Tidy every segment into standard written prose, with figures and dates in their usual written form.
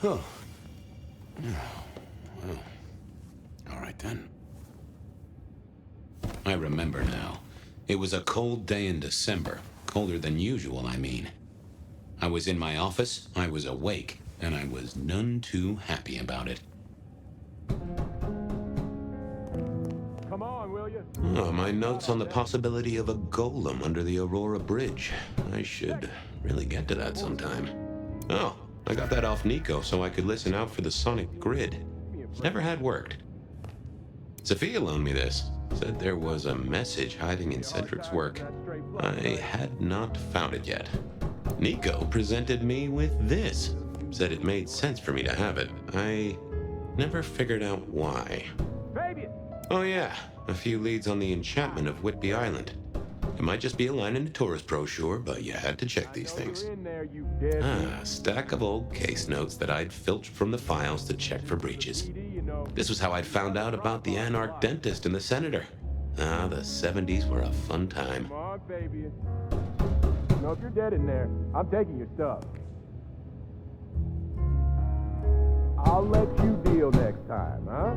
Oh. Well. All right then. I remember now. It was a cold day in December. Colder than usual, I mean. I was in my office, I was awake, and I was none too happy about it. Come on, will you? Oh, my notes on the possibility of a golem under the Aurora Bridge. I should really get to that sometime. Oh, I got that off Nico so I could listen out for the sonic grid. Never had worked. Sophia loaned me this. Said there was a message hiding in Cedric's work. I had not found it yet. Nico presented me with this. Said it made sense for me to have it. I never figured out why. Oh yeah, a few leads on the enchantment of Whitby Island. It might just be a line in the tourist brochure, but you had to check these things. A stack of old case notes that I'd filched from the files to check for breaches. This was how I'd found out about the anarch dentist and the senator. Ah, the 70s were a fun time. Come on, Fabian. You know, if you're dead in there, I'm taking your stuff. I'll let you deal next time, huh?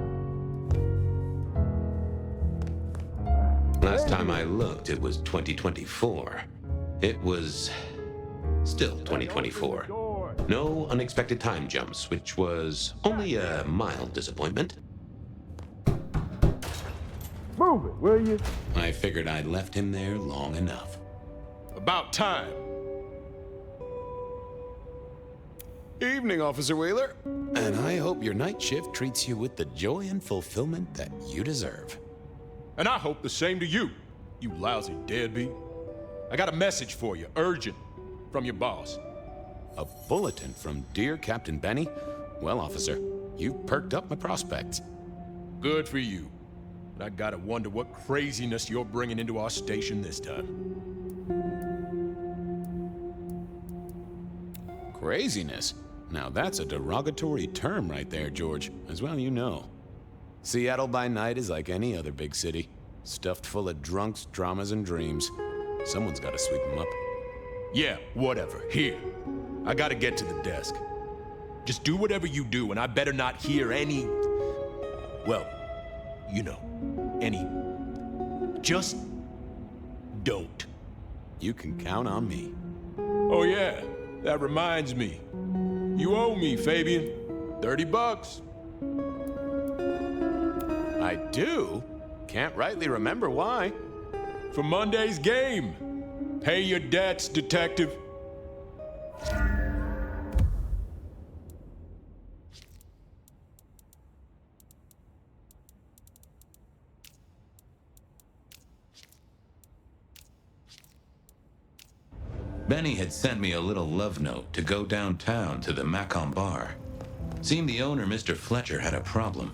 Last time I looked, it was 2024. It was still 2024. No unexpected time jumps, which was only a mild disappointment. Move it, will you? I figured I'd left him there long enough. About time. Evening, Officer Wheeler. And I hope your night shift treats you with the joy and fulfillment that you deserve. And I hope the same to you, you lousy deadbeat. I got a message for you, urgent, from your boss. A bulletin from dear Captain Benny? Well, officer, you've perked up my prospects. Good for you. But I gotta wonder what craziness you're bringing into our station this time. Craziness? Now that's a derogatory term right there, George, as well you know. Seattle by night is like any other big city, stuffed full of drunks, dramas, and dreams. Someone's gotta sweep them up. Yeah, whatever. Here. I gotta get to the desk. Just do whatever you do, and I better not hear any... Well, you know, any... Just don't. You can count on me. Oh yeah, that reminds me. You owe me, Fabian. $30. I do? Can't rightly remember why. For Monday's game. Pay your debts, detective. Benny had sent me a little love note to go downtown to the Macon bar. Seemed the owner, Mr. Fletcher, had a problem.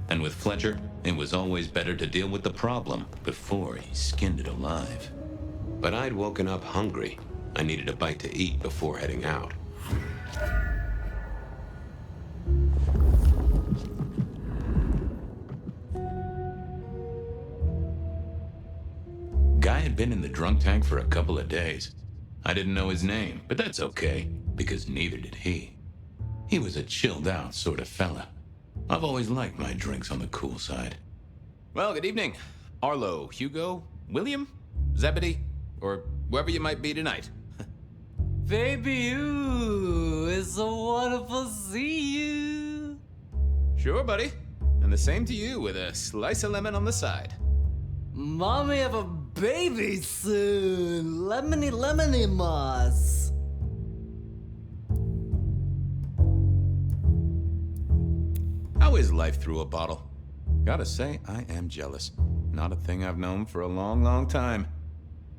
And with Fletcher, it was always better to deal with the problem before he skinned it alive. But I'd woken up hungry. I needed a bite to eat before heading out. Guy had been in the drunk tank for a couple of days. I didn't know his name, but that's okay, because neither did he. He was a chilled-out sort of fella. I've always liked my drinks on the cool side. Well, good evening. Arlo, Hugo, William, Zebedee, or whoever you might be tonight. Baby, you, it's so wonderful to see you. Sure, buddy. And the same to you with a slice of lemon on the side. Mommy have a baby soon. Lemony, lemony moss. How is life through a bottle? Gotta say, I am jealous. Not a thing I've known for a long, long time.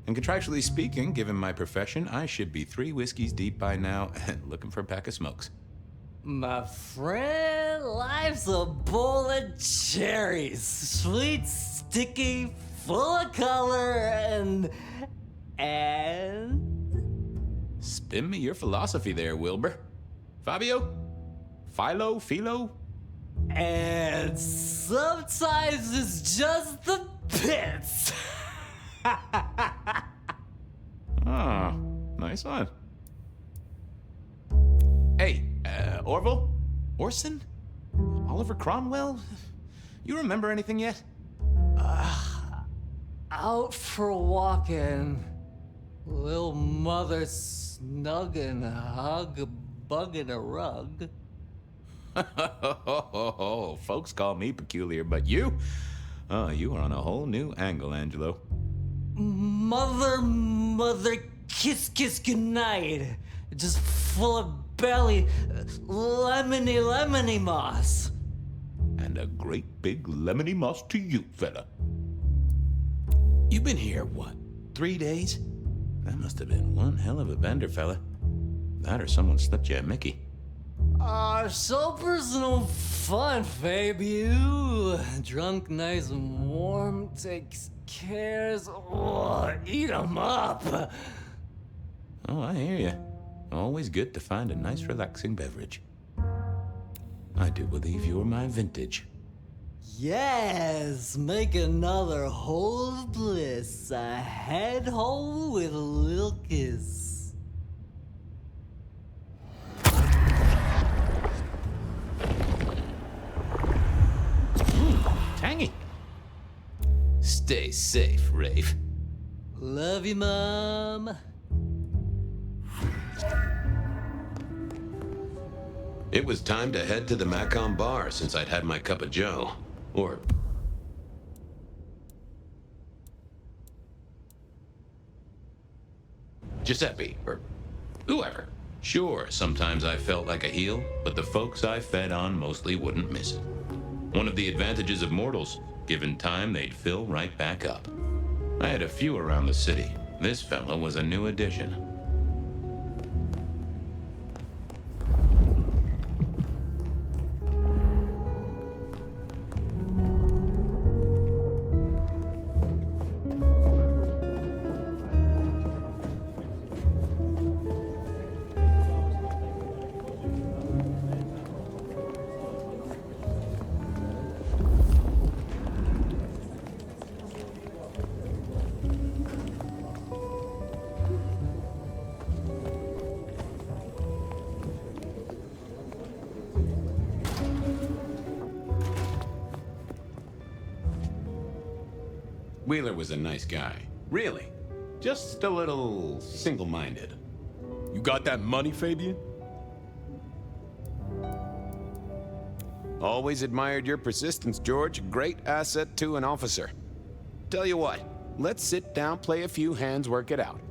And contractually speaking, given my profession, I should be 3 whiskeys deep by now and looking for a pack of smokes. My friend, life's a bowl of cherries. Sweet, sticky, full of color, and... Spin me your philosophy there, Wilbur. Fabio? Philo? And sometimes it's just the pits. Oh, nice one. Hey, Orville? Orson? Oliver Cromwell? You remember anything yet? Out for walking. Little mother snug and hug a bug in a rug. Folks call me peculiar, but you? Oh, you are on a whole new angle, Angelo. Mother, kiss, goodnight. Just full of belly, lemony moss. And a great big lemony moss to you, fella. You've been here, what, 3 days? That must have been one hell of a bender, fella. That or someone slipped you a Mickey. So personal fun, Fabe. You drunk, nice and warm, takes cares. Oh, eat 'em up. Oh, I hear you. Always good to find a nice, relaxing beverage. I do believe you're my vintage. Yes, make another hole of bliss, a head hole with a little kiss. Tangy. Stay safe, Rafe. Love you, Mom. It was time to head to the Macon bar since I'd had my cup of joe. Or Giuseppe, or whoever. Sure, sometimes I felt like a heel, but the folks I fed on mostly wouldn't miss it. One of the advantages of mortals, given time, they'd fill right back up. I had a few around the city. This fella was a new addition. Wheeler was a nice guy. Really. Just a little single-minded. You got that money, Fabian? Always admired your persistence, George. Great asset to an officer. Tell you what, let's sit down, play a few hands, work it out.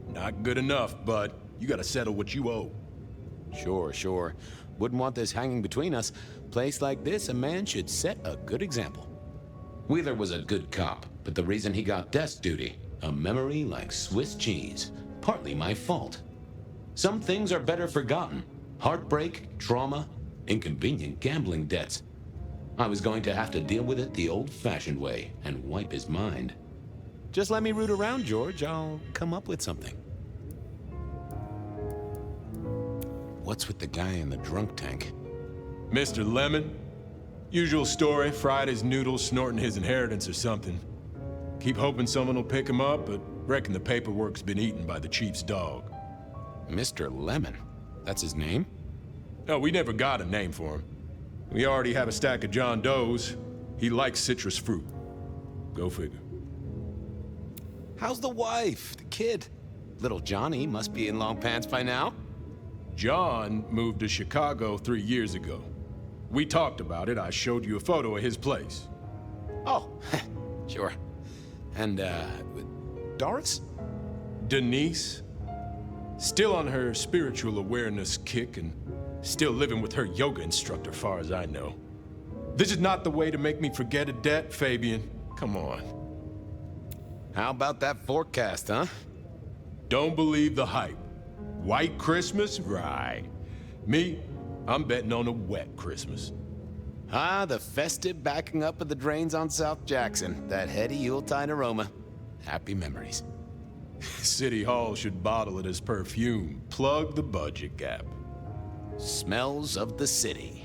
Not good enough, bud. You gotta settle what you owe. Sure. Wouldn't want this hanging between us. Place like this, a man should set a good example. Wheeler was a good cop, but the reason he got desk duty, a memory like Swiss cheese, partly my fault. Some things are better forgotten. Heartbreak, trauma, inconvenient gambling debts. I was going to have to deal with it the old-fashioned way and wipe his mind. Just let me root around, George. I'll come up with something. What's with the guy in the drunk tank? Mr. Lemon? Usual story, fried his noodles, snorting his inheritance or something. Keep hoping someone will pick him up, but reckon the paperwork's been eaten by the chief's dog. Mr. Lemon? That's his name? No, we never got a name for him. We already have a stack of John Does. He likes citrus fruit. Go figure. How's the wife? The kid? Little Johnny must be in long pants by now. John moved to Chicago 3 years ago. We talked about it. I showed you a photo of his place. Oh, sure. And, Doris? Denise? Still on her spiritual awareness kick and still living with her yoga instructor, far as I know. This is not the way to make me forget a debt, Fabian. Come on. How about that forecast, huh? Don't believe the hype. White Christmas? Right. Me, I'm betting on a wet Christmas. Ah, the festive backing up of the drains on South Jackson. That heady Yuletide aroma. Happy memories. City Hall should bottle it as perfume. Plug the budget gap. Smells of the city.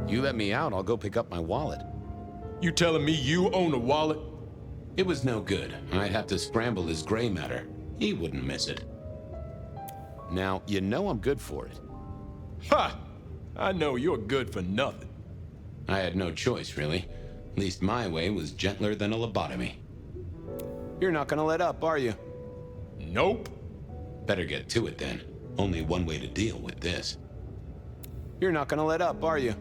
You let me out, I'll go pick up my wallet. You telling me you own a wallet? It was no good. I'd have to scramble his gray matter. He wouldn't miss it. Now, you know I'm good for it. Ha! I know you're good for nothing. I had no choice, really. At least my way was gentler than a lobotomy. You're not gonna let up, are you? Nope. Better get to it then. Only one way to deal with this. You're not gonna let up, are you?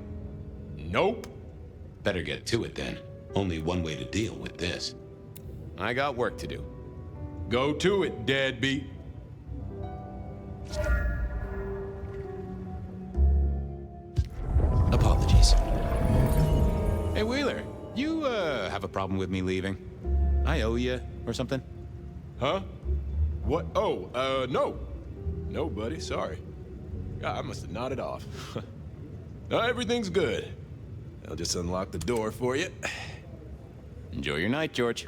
Nope. Better get to it then. Only one way to deal with this. I got work to do. Go to it, deadbeat. Apologies. Hey, Wheeler, you, have a problem with me leaving? I owe you or something? Huh? What? Oh, no. No, buddy, sorry. God, I must have nodded off. Everything's good. I'll just unlock the door for you. Enjoy your night, George.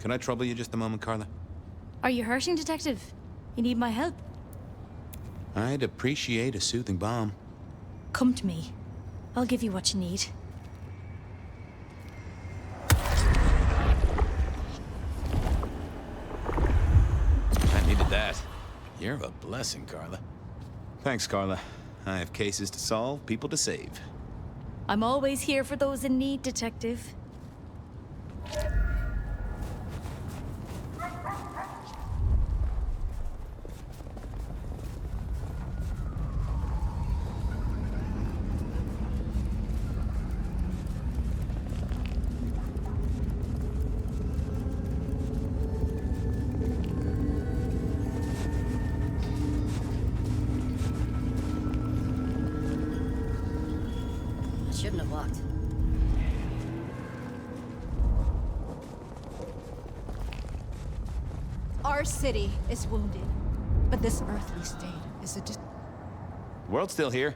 Can I trouble you just a moment, Carla? Are you hurting, Detective? You need my help? I'd appreciate a soothing balm. Come to me. I'll give you what you need. I needed that. You're a blessing, Carla. Thanks, Carla. I have cases to solve, people to save. I'm always here for those in need, Detective. Shouldn't have walked. Our city is wounded, but this earthly state is a World's still here.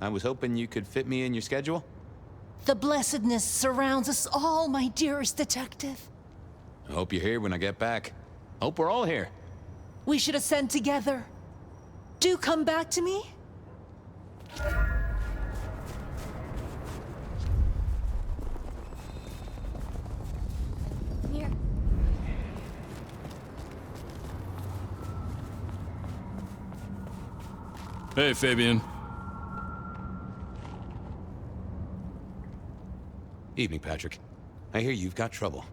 I was hoping you could fit me in your schedule. The blessedness surrounds us all, my dearest detective. I hope you're here when I get back. Hope we're all here. We should ascend together. Do come back to me. Here. Hey, Fabian. Evening, Patrick. I hear you've got trouble.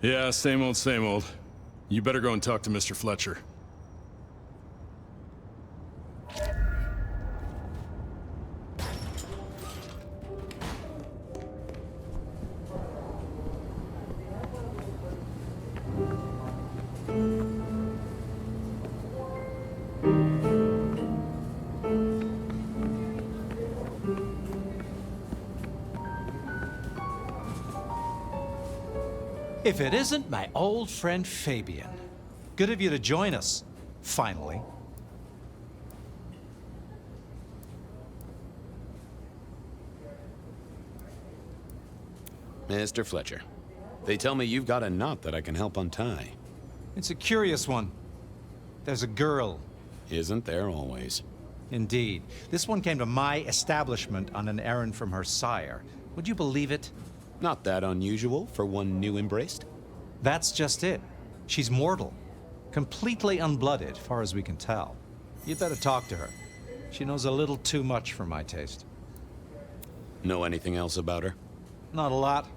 Yeah, same old, same old. You better go and talk to Mr. Fletcher. If it isn't my old friend Fabian. Good of you to join us, finally. Mr. Fletcher, they tell me you've got a knot that I can help untie. It's a curious one. There's a girl. Isn't there always? Indeed. This one came to my establishment on an errand from her sire. Would you believe it? Not that unusual for one new embraced. That's just it. She's mortal. Completely unblooded, far as we can tell. You'd better talk to her. She knows a little too much for my taste. Know anything else about her? Not a lot.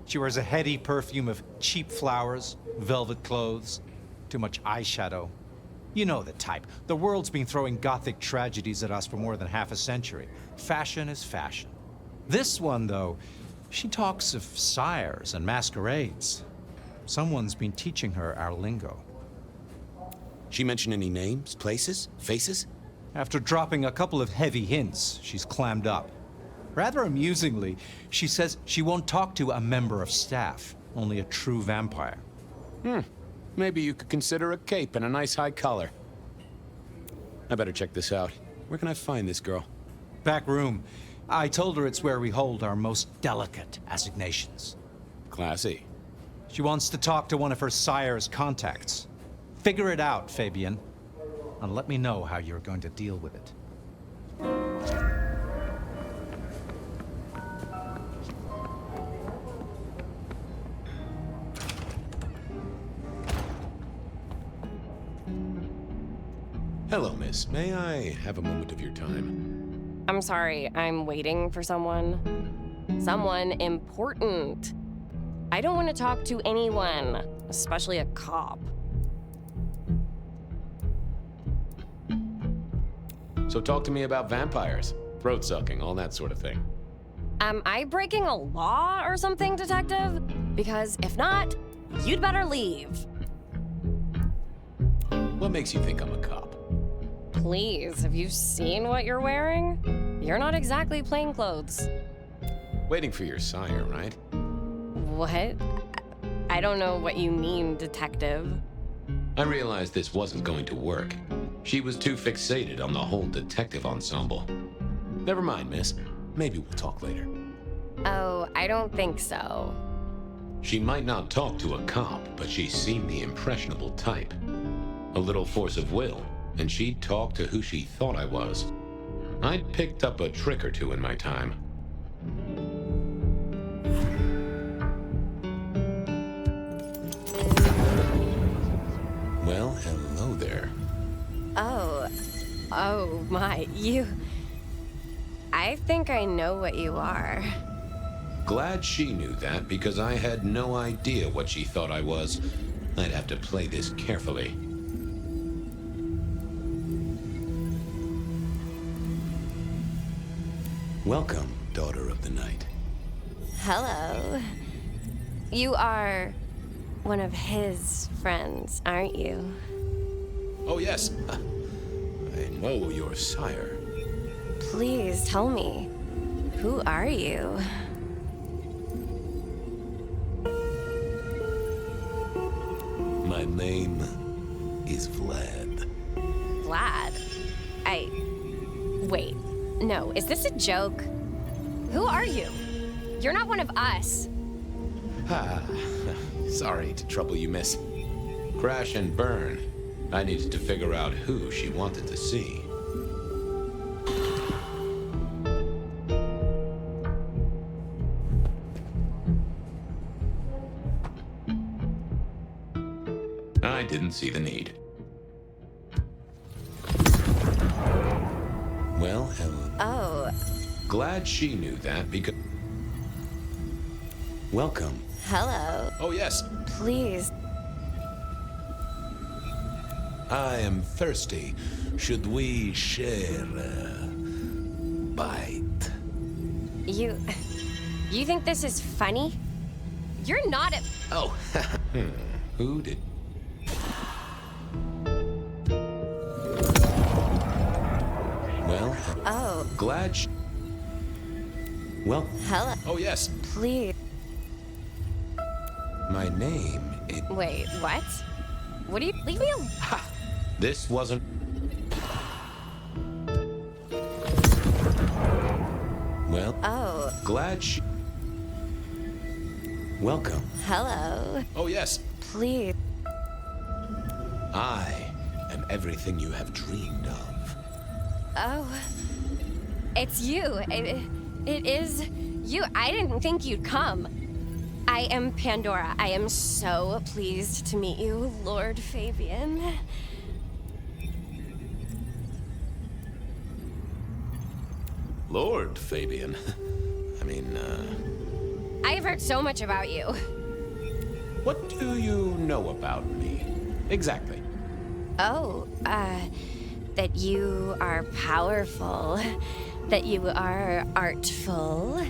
She wears a heady perfume of cheap flowers, velvet clothes, too much eyeshadow. You know the type. The world's been throwing gothic tragedies at us for more than half a century. Fashion is fashion. This one, though, she talks of sires and masquerades. Someone's been teaching her our lingo. She mention any names, places, faces? After dropping a couple of heavy hints, she's clammed up. Rather amusingly, she says she won't talk to a member of staff, only a true vampire. Maybe you could consider a cape and a nice high collar. I better check this out. Where can I find this girl? Back room. I told her it's where we hold our most delicate assignations. Classy. She wants to talk to one of her sire's contacts. Figure it out, Fabian, and let me know how you're going to deal with it. Hello, miss. May I have a moment of your time? I'm sorry, I'm waiting for someone. Someone important. I don't want to talk to anyone, especially a cop. So talk to me about vampires, throat sucking, all that sort of thing. Am I breaking a law or something, detective? Because if not, you'd better leave. What makes you think I'm a cop? Please, have you seen what you're wearing? You're not exactly plainclothes. Waiting for your sire, right? What? I don't know what you mean, detective. I realized this wasn't going to work. She was too fixated on the whole detective ensemble. Never mind, miss. Maybe we'll talk later. Oh, I don't think so. She might not talk to a cop, but she seemed the impressionable type. A little force of will, and she'd talk to who she thought I was. I'd picked up a trick or two in my time. Well, hello there. Oh my, I think I know what you are. Glad she knew that, because I had no idea what she thought I was. I'd have to play this carefully. Welcome, daughter of the night. Hello. You are one of his friends, aren't you? Oh, yes. I know your sire. Please tell me, who are you? My name is Vlad. Vlad? Wait, no, is this a joke? Who are you? You're not one of us. Sorry to trouble you, miss. Crash and burn. I needed to figure out who she wanted to see. I didn't see the need. Well, hello. Oh. Glad she knew that, because... Welcome. Hello. Oh, yes. Please. I am thirsty. Should we share a bite? You think this is funny? You're not a... Oh. Who did... Well... Oh. Glad she... Well... Hello. Oh, yes. Please. My name is... Wait, what? What do you... Leave me alone. This wasn't... Well... Oh. Glad she... Welcome. Hello. Oh, yes. Please. I am everything you have dreamed of. Oh, it's you. It is you. I didn't think you'd come. I am Pandora. I am so pleased to meet you, Lord Fabian. Lord Fabian. I mean, I have heard so much about you. what do you know about me? Exactly. Oh, that you are powerful, that you are artful,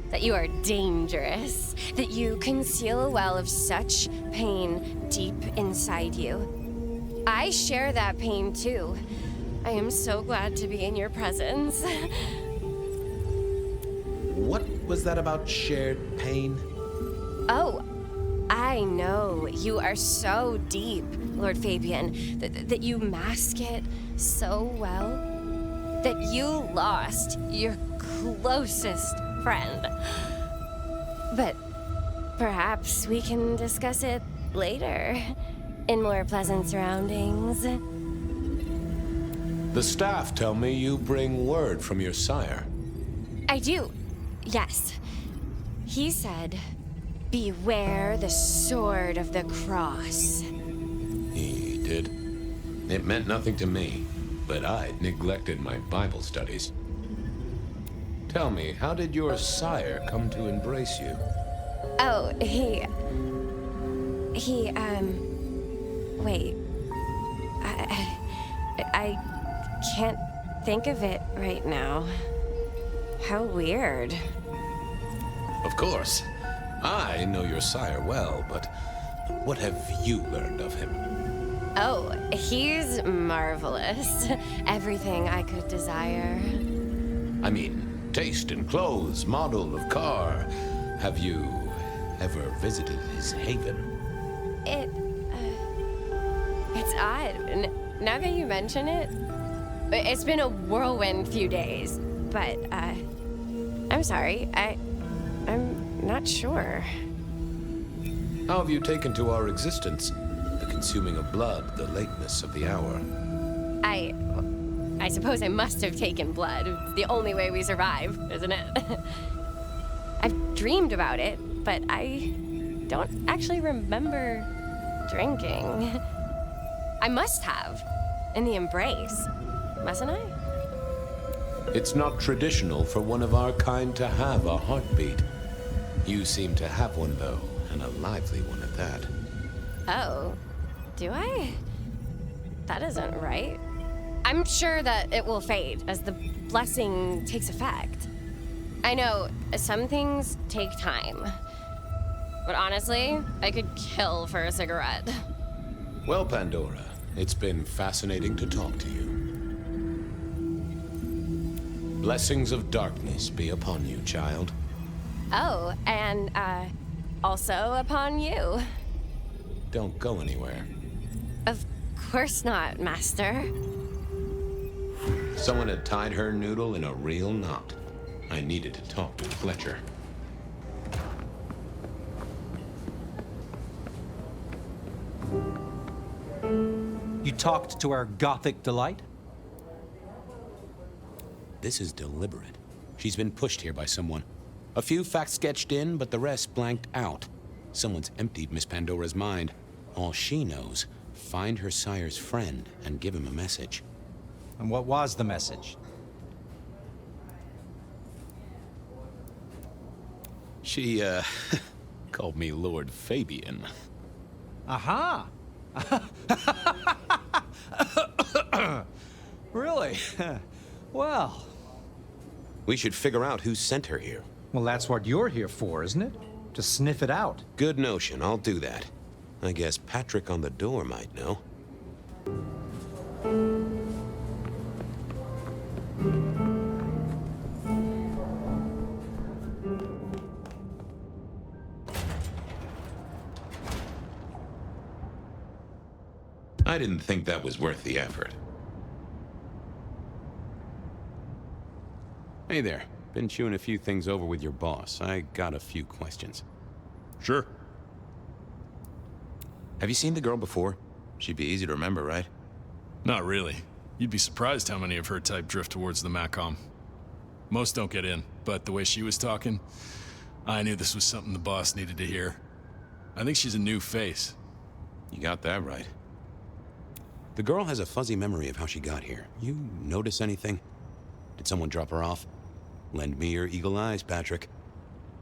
that you are dangerous, that you conceal a well of such pain deep inside you. I share that pain too. I am so glad to be in your presence. What was that about shared pain? Oh, I know. You are so deep, Lord Fabian, that you mask it so well. That you lost your closest friend. But perhaps we can discuss it later, in more pleasant surroundings. The staff tell me you bring word from your sire. I do, yes. He said, beware the sword of the cross. He did. It meant nothing to me, but I'd neglected my Bible studies. Tell me, how did your sire come to embrace you? Oh, wait. I can't think of it right now. How weird. Of course. I know your sire well, but what have you learned of him? Oh, he's marvelous. Everything I could desire. I mean, taste in clothes, model of car. Have you ever visited his haven? It's odd. Now that you mention it, it's been a whirlwind few days, but, I'm sorry, I'm not sure. How have you taken to our existence? The consuming of blood, the lateness of the hour. I suppose I must have taken blood. It's the only way we survive, isn't it? I've dreamed about it, but I don't actually remember drinking. I must have, in the embrace, mustn't I? It's not traditional for one of our kind to have a heartbeat. You seem to have one, though, and a lively one at that. Oh, do I? That isn't right. I'm sure that it will fade as the blessing takes effect. I know some things take time, but honestly, I could kill for a cigarette. Well, Pandora, it's been fascinating to talk to you. Blessings of darkness be upon you, child. Oh, and, also upon you. Don't go anywhere. Of course not, Master. Someone had tied her noodle in a real knot. I needed to talk to Fletcher. You talked to our gothic delight? This is deliberate. She's been pushed here by someone. A few facts sketched in, but the rest blanked out. Someone's emptied Miss Pandora's mind. All she knows, find her sire's friend and give him a message. And what was the message? She, called me Lord Fabian. Aha! Really? Well... We should figure out who sent her here. Well, that's what you're here for, isn't it? To sniff it out. Good notion, I'll do that. I guess Patrick on the door might know. I didn't think that was worth the effort. Hey there. Been chewing a few things over with your boss. I got a few questions. Sure. Have you seen the girl before? She'd be easy to remember, right? Not really. You'd be surprised how many of her type drift towards the Macom. Most don't get in, but the way she was talking, I knew this was something the boss needed to hear. I think she's a new face. You got that right. The girl has a fuzzy memory of how she got here. You notice anything? Did someone drop her off? Lend me your eagle eyes, Patrick.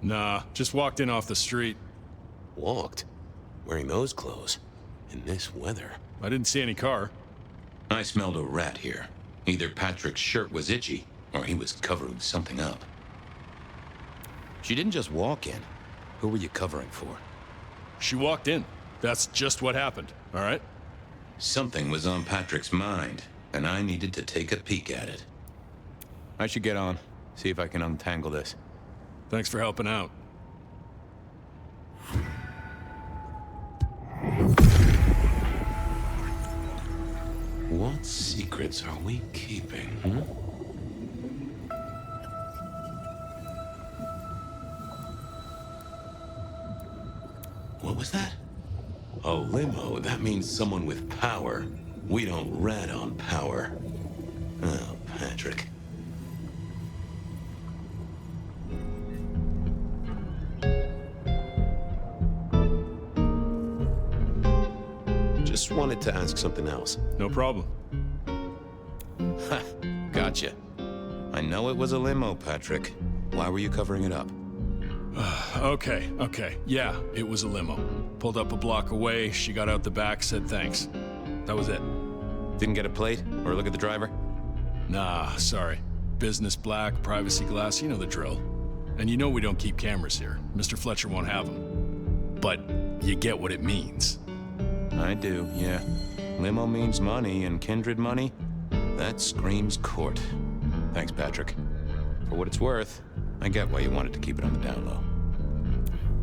Nah, just walked in off the street. Walked? Wearing those clothes? In this weather? I didn't see any car. I smelled a rat here. Either Patrick's shirt was itchy, or he was covering something up. She didn't just walk in. Who were you covering for? She walked in. That's just what happened, all right? Something was on Patrick's mind, and I needed to take a peek at it. I should get on. See if I can untangle this. Thanks for helping out. What secrets are we keeping? What was that? A limo. That means someone with power. We don't rat on power. Oh, Patrick. Just wanted to ask something else. No problem. Ha! Gotcha. I know it was a limo, Patrick. Why were you covering it up? Okay. Yeah, it was a limo. Pulled up a block away, she got out the back, said thanks. That was it. Didn't get a plate or look at the driver? Nah, sorry. Business black, privacy glass, you know the drill. And you know we don't keep cameras here. Mr. Fletcher won't have them. But you get what it means. I do, yeah. Limo means money, and kindred money, that screams court. Thanks, Patrick. For what it's worth, I get why you wanted to keep it on the down low.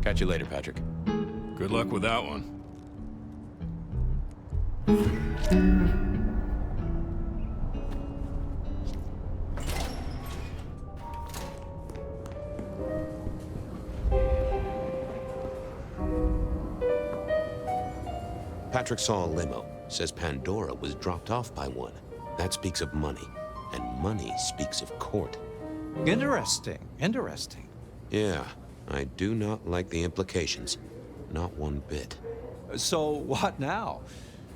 Catch you later, Patrick. Good luck with that one. Patrick saw a limo. Says Pandora was dropped off by one. That speaks of money. And money speaks of court. Interesting. Yeah, I do not like the implications. Not one bit. So what now?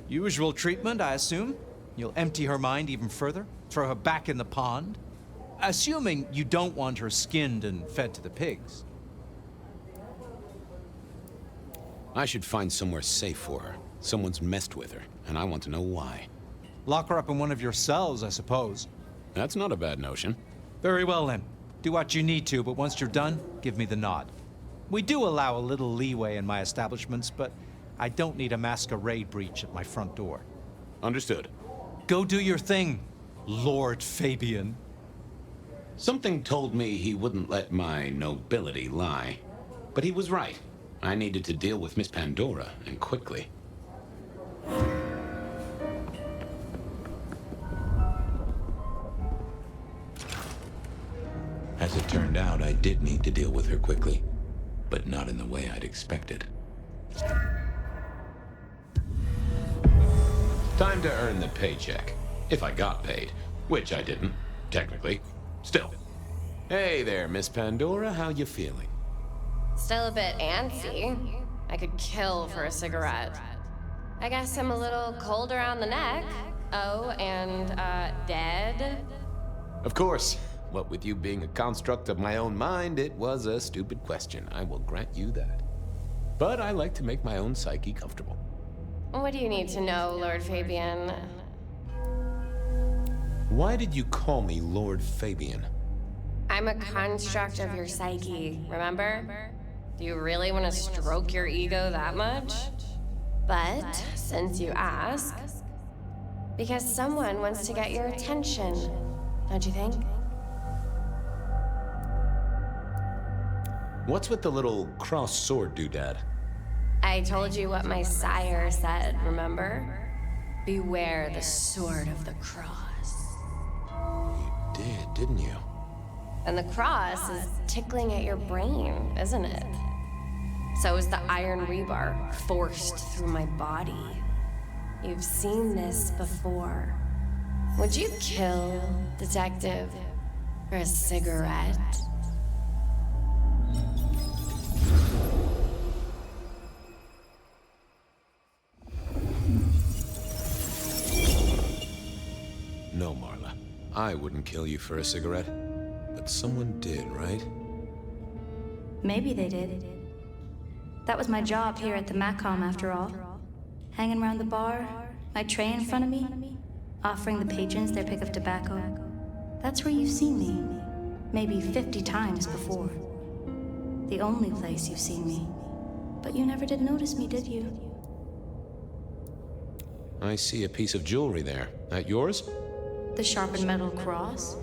Usual treatment, I assume? You'll empty her mind even further? Throw her back in the pond? Assuming you don't want her skinned and fed to the pigs. I should find somewhere safe for her. Someone's messed with her, and I want to know why. Lock her up in one of your cells, I suppose. That's not a bad notion. Very well, then. Do what you need to, but once you're done, give me the nod. We do allow a little leeway in my establishments, but I don't need a masquerade breach at my front door. Understood. Go do your thing, Lord Fabian. Something told me he wouldn't let my nobility lie. But he was right. I needed to deal with Miss Pandora, and quickly. As it turned out, I did need to deal with her quickly, but not in the way I'd expected. Time to earn the paycheck. If I got paid. Which I didn't, technically. Still. Hey there, Miss Pandora. How you feeling? Still a bit antsy. I could kill for a cigarette. I guess I'm a little cold around the neck. Oh, and, dead? Of course. What with you being a construct of my own mind, it was a stupid question. I will grant you that. But I like to make my own psyche comfortable. What do you need to know, Lord Fabian? Why did you call me Lord Fabian? I'm a construct of your psyche, remember? Do you really want to stroke your ego that much? But, since you ask, because someone wants to get your attention, don't you think? What's with the little cross sword doodad? I told you what my sire said, remember? Beware the sword of the cross. You did, didn't you? And the cross is tickling at your brain, isn't it? So is the iron rebar forced through my body. you've seen this before. Would you kill, Detective, for a cigarette? No, Marla. I wouldn't kill you for a cigarette. But someone did, right? Maybe they did. That was my job here at the Macom, after all. Hanging around the bar, my tray in front of me, offering the patrons their pick of tobacco. That's where you've seen me. Maybe 50 times before. The only place you've seen me. But you never did notice me, did you? I see a piece of jewelry there. That yours? The sharpened metal cross?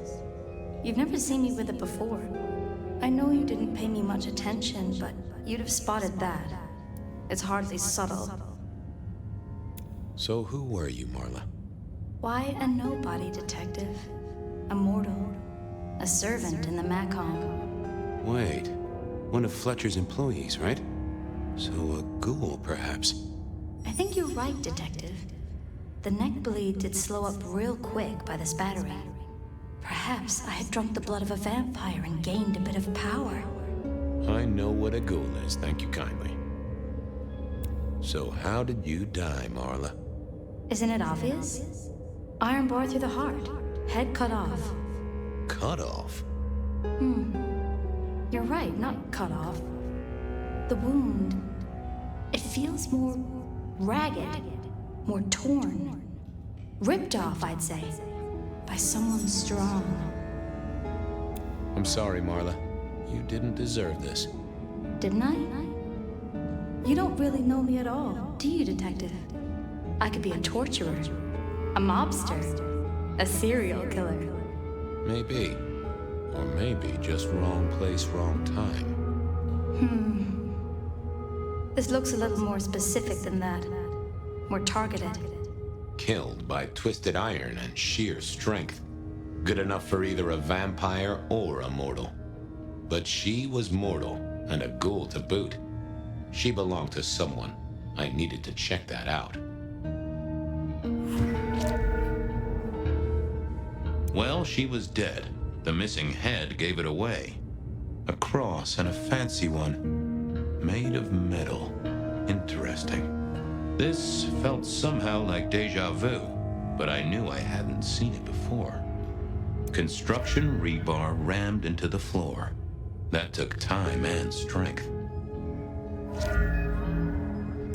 You've never seen me with it before. I know you didn't pay me much attention, but you'd have spotted that. It's hardly subtle. So who were you, Marla? Why a nobody, Detective? A mortal. A servant in the Macom. Wait. One of Fletcher's employees, right? So a ghoul, perhaps? I think you're right, Detective. The neck bleed did slow up real quick by the spattering. Perhaps I had drunk the blood of a vampire and gained a bit of power. I know what a ghoul is, thank you kindly. So how did you die, Marla? Isn't it obvious? Iron bar through the heart. Head cut off. Cut off? You're right, not cut off. The wound, it feels more ragged, more torn. Ripped off, I'd say. By someone strong. I'm sorry, Marla. You didn't deserve this. Didn't I? You don't really know me at all, do you, Detective? I could be a torturer, a mobster, a serial killer. Maybe. Or maybe just wrong place, wrong time. This looks a little more specific than that. More targeted. Killed by twisted iron and sheer strength. Good enough for either a vampire or a mortal. But she was mortal, and a ghoul to boot. She belonged to someone. I needed to check that out. Well, she was dead. The missing head gave it away. A cross, and a fancy one. Made of metal. Interesting. This felt somehow like deja vu, but I knew I hadn't seen it before. Construction rebar rammed into the floor. That took time and strength.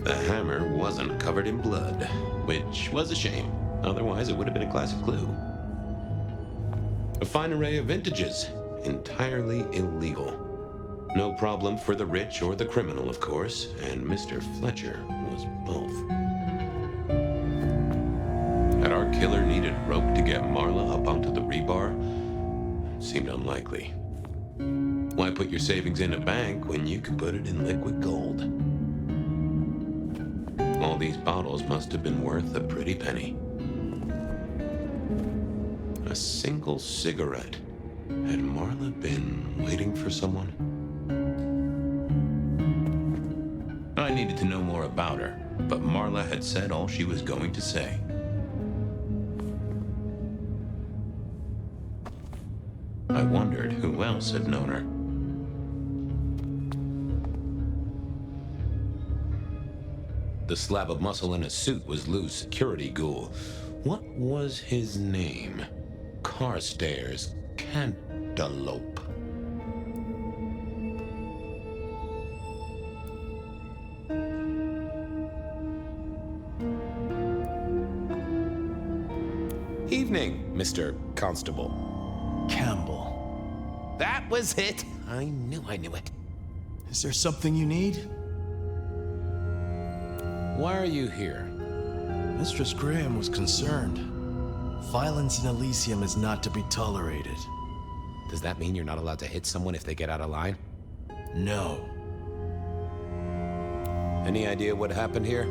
The hammer wasn't covered in blood, which was a shame. Otherwise, it would have been a classic clue. A fine array of vintages, entirely illegal. No problem for the rich or the criminal, of course, and Mr. Fletcher was both. Had our killer needed rope to get Marla up onto the rebar? Seemed unlikely. Why put your savings in a bank when you could put it in liquid gold? All these bottles must have been worth a pretty penny. A single cigarette. Had Marla been waiting for someone? I needed to know more about her, but Marla had said all she was going to say. I wondered who else had known her. The slab of muscle in his suit was Lou's security ghoul. What was his name? Carstairs Cantaloupe. Evening, Mr. Constable. Campbell. That was it. I knew it. Is there something you need? Why are you here? Mistress Graham was concerned. Violence in Elysium is not to be tolerated. Does that mean you're not allowed to hit someone if they get out of line? No. Any idea what happened here?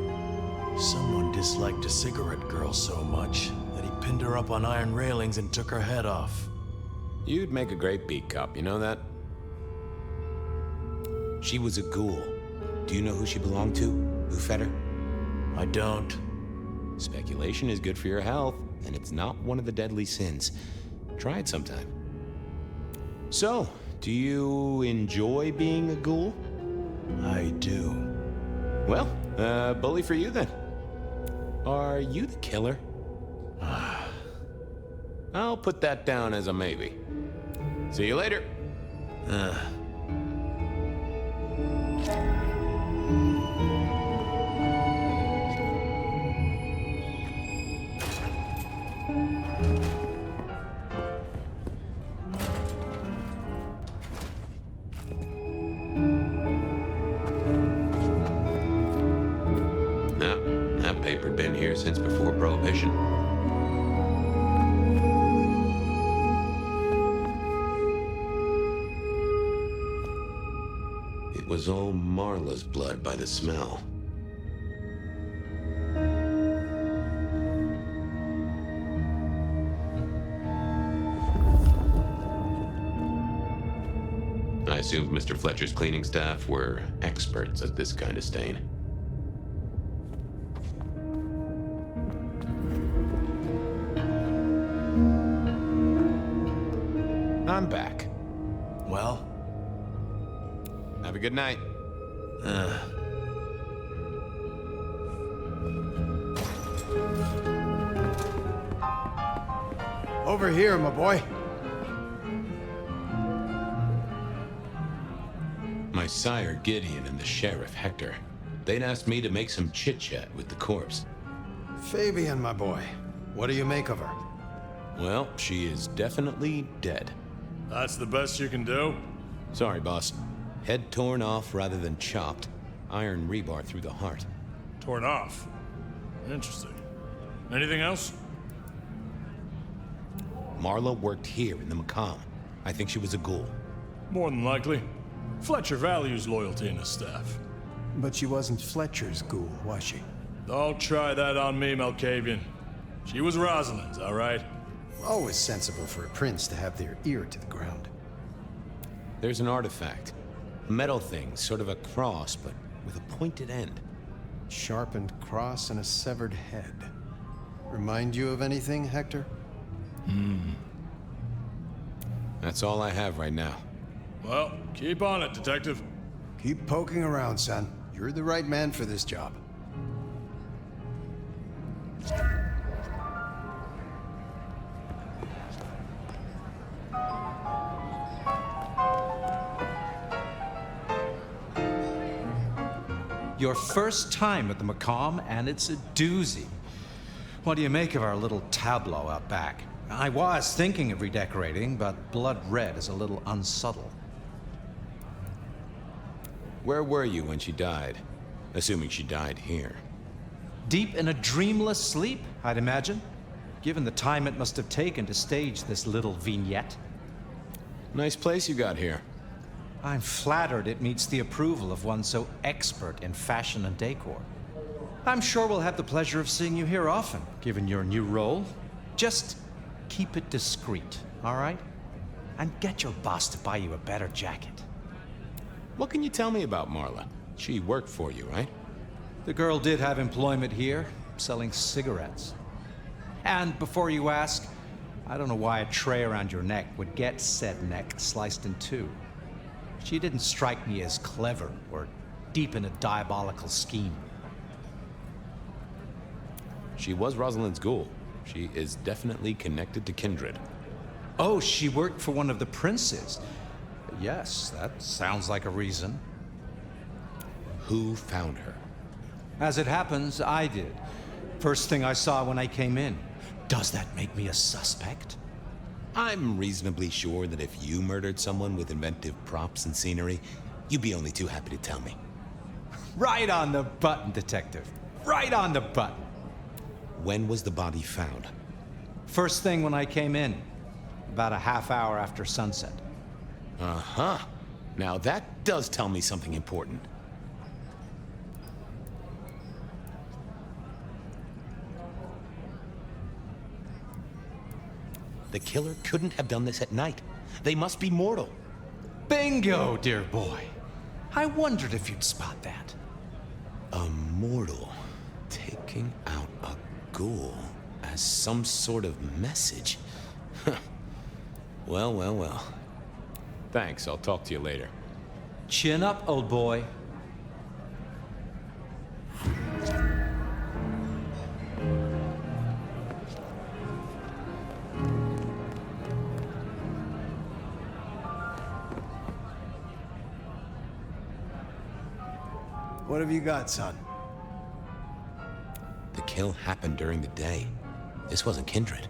Someone disliked a cigarette girl so much that he pinned her up on iron railings and took her head off. You'd make a great beat cop, you know that? She was a ghoul. Do you know who she belonged to? Who fed her? I don't. Speculation is good for your health, and it's not one of the deadly sins. Try it sometime. So, do you enjoy being a ghoul? I do. Well, bully for you then. Are you the killer? I'll put that down as a maybe. See you later. That paper'd been here since before Prohibition. It was all Marla's blood by the smell. I assumed Mr. Fletcher's cleaning staff were experts at this kind of stain. I'm back. Well? Have a good night. Over here, my boy. My sire, Gideon, and the sheriff, Hector. They'd asked me to make some chit-chat with the corpse. Fabian, my boy. What do you make of her? Well, she is definitely dead. That's the best you can do? Sorry, boss. Head torn off rather than chopped. Iron rebar through the heart. Torn off? Interesting. Anything else? Marla worked here in the Macomb. I think she was a ghoul. More than likely. Fletcher values loyalty in his staff. But she wasn't Fletcher's ghoul, was she? Don't try that on me, Malkavian. She was Rosalind's, all right? Always sensible for a prince to have their ear to the ground. There's an artifact. A metal thing, sort of a cross, but with a pointed end. Sharpened cross and a severed head. Remind you of anything, Hector? That's all I have right now. Well, keep on it, Detective. Keep poking around, son. You're the right man for this job. Your first time at the Macomb, and it's a doozy. What do you make of our little tableau out back? I was thinking of redecorating, but blood red is a little unsubtle. Where were you when she died? Assuming she died here. Deep in a dreamless sleep, I'd imagine, given the time it must have taken to stage this little vignette. Nice place you got here. I'm flattered it meets the approval of one so expert in fashion and decor. I'm sure we'll have the pleasure of seeing you here often, given your new role. Just keep it discreet, all right? And get your boss to buy you a better jacket. What can you tell me about Marla? She worked for you, right? The girl did have employment here, selling cigarettes. And before you ask, I don't know why a tray around your neck would get said neck sliced in two. She didn't strike me as clever or deep in a diabolical scheme. She was Rosalind's ghoul. She is definitely connected to kindred. Oh, she worked for one of the princes. Yes, that sounds like a reason. Who found her? As it happens, I did. First thing I saw when I came in. Does that make me a suspect? I'm reasonably sure that if you murdered someone with inventive props and scenery, you'd be only too happy to tell me. Right on the button, Detective. Right on the button. When was the body found? First thing when I came in. About a half hour after sunset. Uh-huh. Now that does tell me something important. The killer couldn't have done this at night. They must be mortal. Bingo, dear boy. I wondered if you'd spot that. A mortal taking out a ghoul as some sort of message. Well, well, well. Thanks, I'll talk to you later. Chin up, old boy. What have you got, son? The kill happened during the day. This wasn't kindred.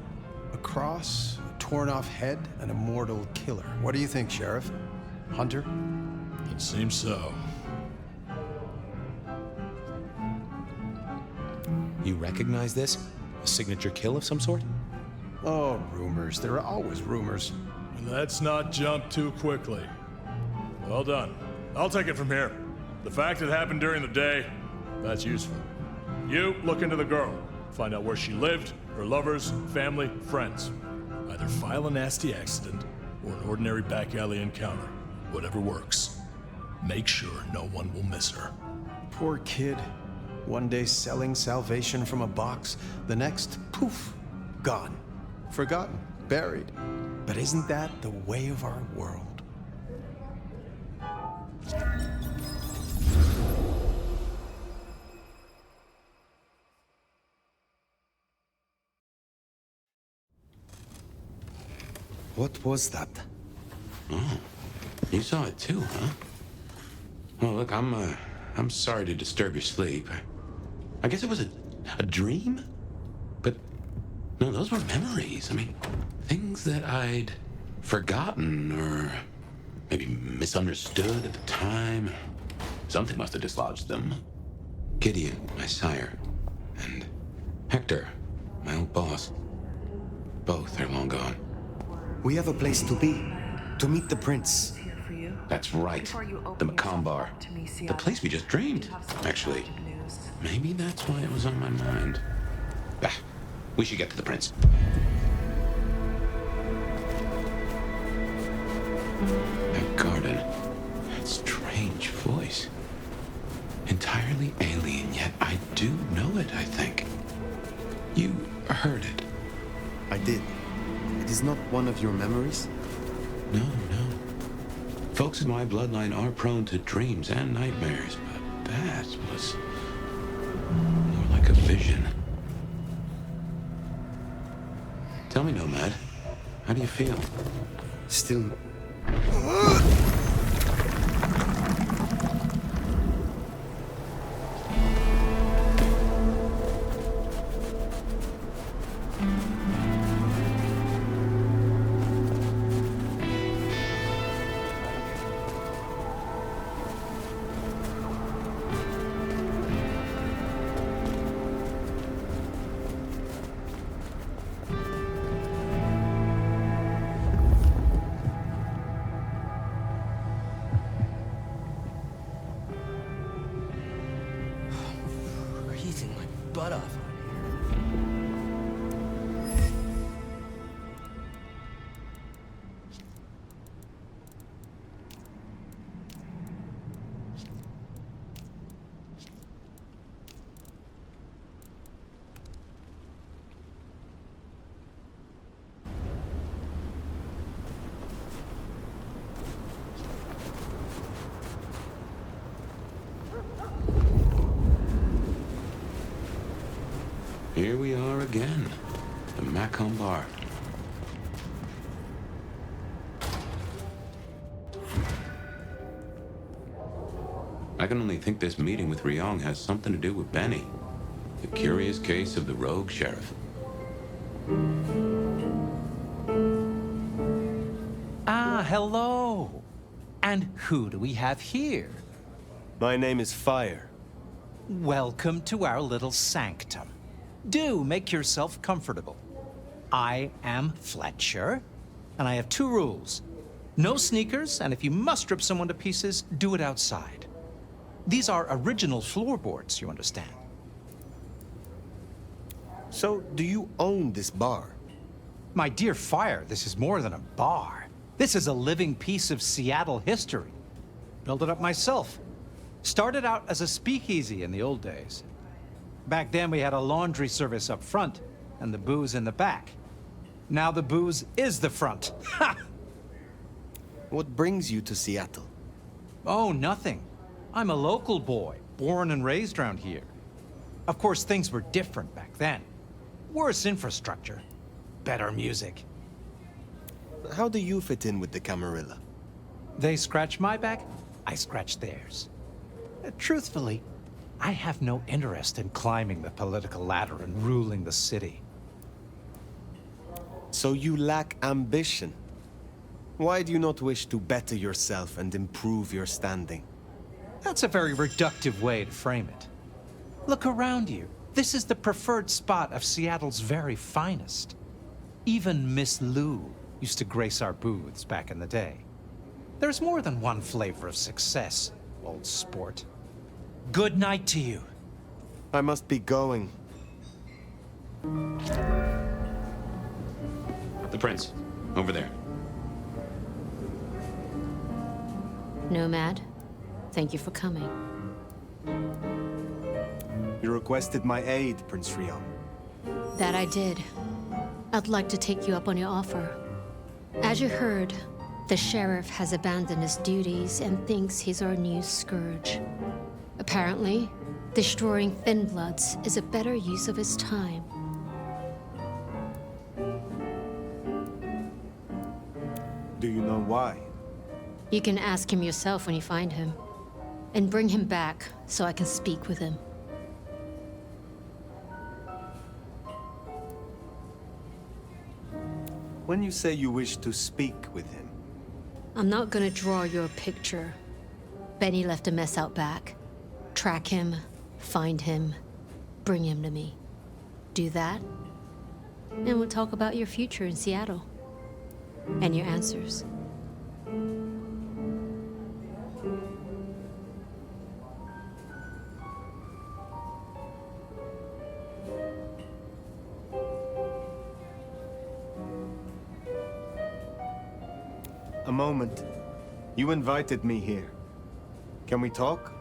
A cross, a torn-off head, and a mortal killer. What do you think, Sheriff? Hunter? It seems so. You recognize this? A signature kill of some sort? Oh, rumors. There are always rumors. Let's not jump too quickly. Well done. I'll take it from here. The fact it happened during the day, that's useful. You look into the girl. Find out where she lived, her lovers, family, friends. Either file a nasty accident or an ordinary back alley encounter. Whatever works. Make sure no one will miss her. Poor kid. One day selling salvation from a box, the next, poof, gone. Forgotten, buried. But isn't that the way of our world? What was that? Oh, you saw it too, huh? Well, look, I'm sorry to disturb your sleep. I guess it was a dream? But, no, those were memories. I mean, things that I'd forgotten or maybe misunderstood at the time. Something must have dislodged them. Gideon, my sire, and Hector, my old boss. Both are long gone. We have a place to be, to meet the prince. That's right, the Macomb Bar. The place we just dreamed, actually. Maybe that's why it was on my mind. Ah, we should get to the prince. That garden, that strange voice. Entirely alien, yet I do know it, I think. You heard it. I did. It is not one of your memories? No, no. Folks in my bloodline are prone to dreams and nightmares, but that was more like a vision. Tell me, Nomad, how do you feel? Still... Here we are again, the Macomb Bar. I can only think this meeting with Ryong has something to do with Benny. The curious case of the rogue sheriff. Ah, hello. And who do we have here? My name is Fire. Welcome to our little sanctum. Do make yourself comfortable. I am Fletcher, and I have two rules. No sneakers, and if you must rip someone to pieces, do it outside. These are original floorboards, you understand. So, do you own this bar? My dear Fire, this is more than a bar. This is a living piece of Seattle history. Built it up myself. Started out as a speakeasy in the old days. Back then we had a laundry service up front and the booze in the back. Now the booze is the front. Ha! What brings you to Seattle? Oh, nothing. I'm a local boy, born and raised around here. Of course, things were different back then. Worse infrastructure, better music. How do you fit in with the Camarilla? They scratch my back, I scratch theirs. Truthfully, I have no interest in climbing the political ladder and ruling the city. So you lack ambition. Why do you not wish to better yourself and improve your standing? That's a very reductive way to frame it. Look around you. This is the preferred spot of Seattle's very finest. Even Miss Lou used to grace our booths back in the day. There's more than one flavor of success, old sport. Good night to you. I must be going. The prince, over there. Nomad, thank you for coming. You requested my aid, Prince Rion. That I did. I'd like to take you up on your offer. As you heard, the sheriff has abandoned his duties and thinks he's our new scourge. Apparently, destroying Thin Bloods is a better use of his time. Do you know why? You can ask him yourself when you find him. And bring him back so I can speak with him. When you say you wish to speak with him... I'm not gonna draw your picture. Benny left a mess out back. Track him, find him, bring him to me. Do that, and we'll talk about your future in Seattle. And your answers. A moment. You invited me here. Can we talk?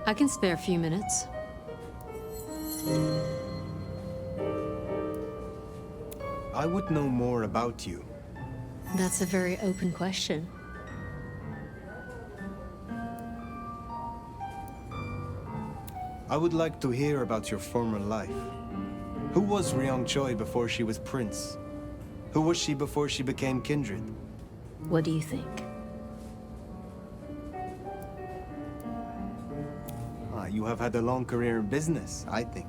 I can spare a few minutes. I would know more about you. That's a very open question. I would like to hear about your former life. Who was Ryong Choi before she was prince? Who was she before she became kindred? What do you think? You have had a long career in business, I think.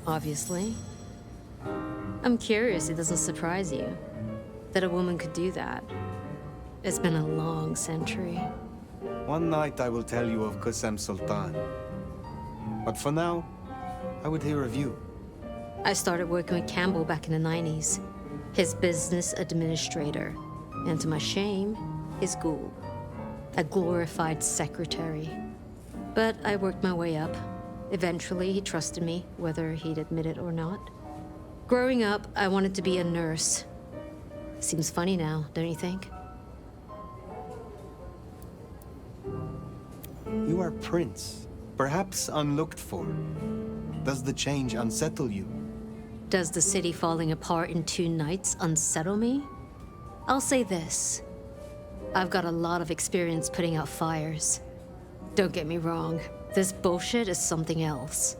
Obviously. I'm curious it doesn't surprise you that a woman could do that. It's been a long century. One night I will tell you of Qasem Sultan. But for now, I would hear of you. I started working with Campbell back in the 90s. His business administrator. And to my shame, his ghoul. A glorified secretary. But I worked my way up. Eventually, he trusted me, whether he'd admit it or not. Growing up, I wanted to be a nurse. Seems funny now, don't you think? You are prince. Perhaps unlooked for. Does the change unsettle you? Does the city falling apart in 2 nights unsettle me? I'll say this. I've got a lot of experience putting out fires. Don't get me wrong, this bullshit is something else.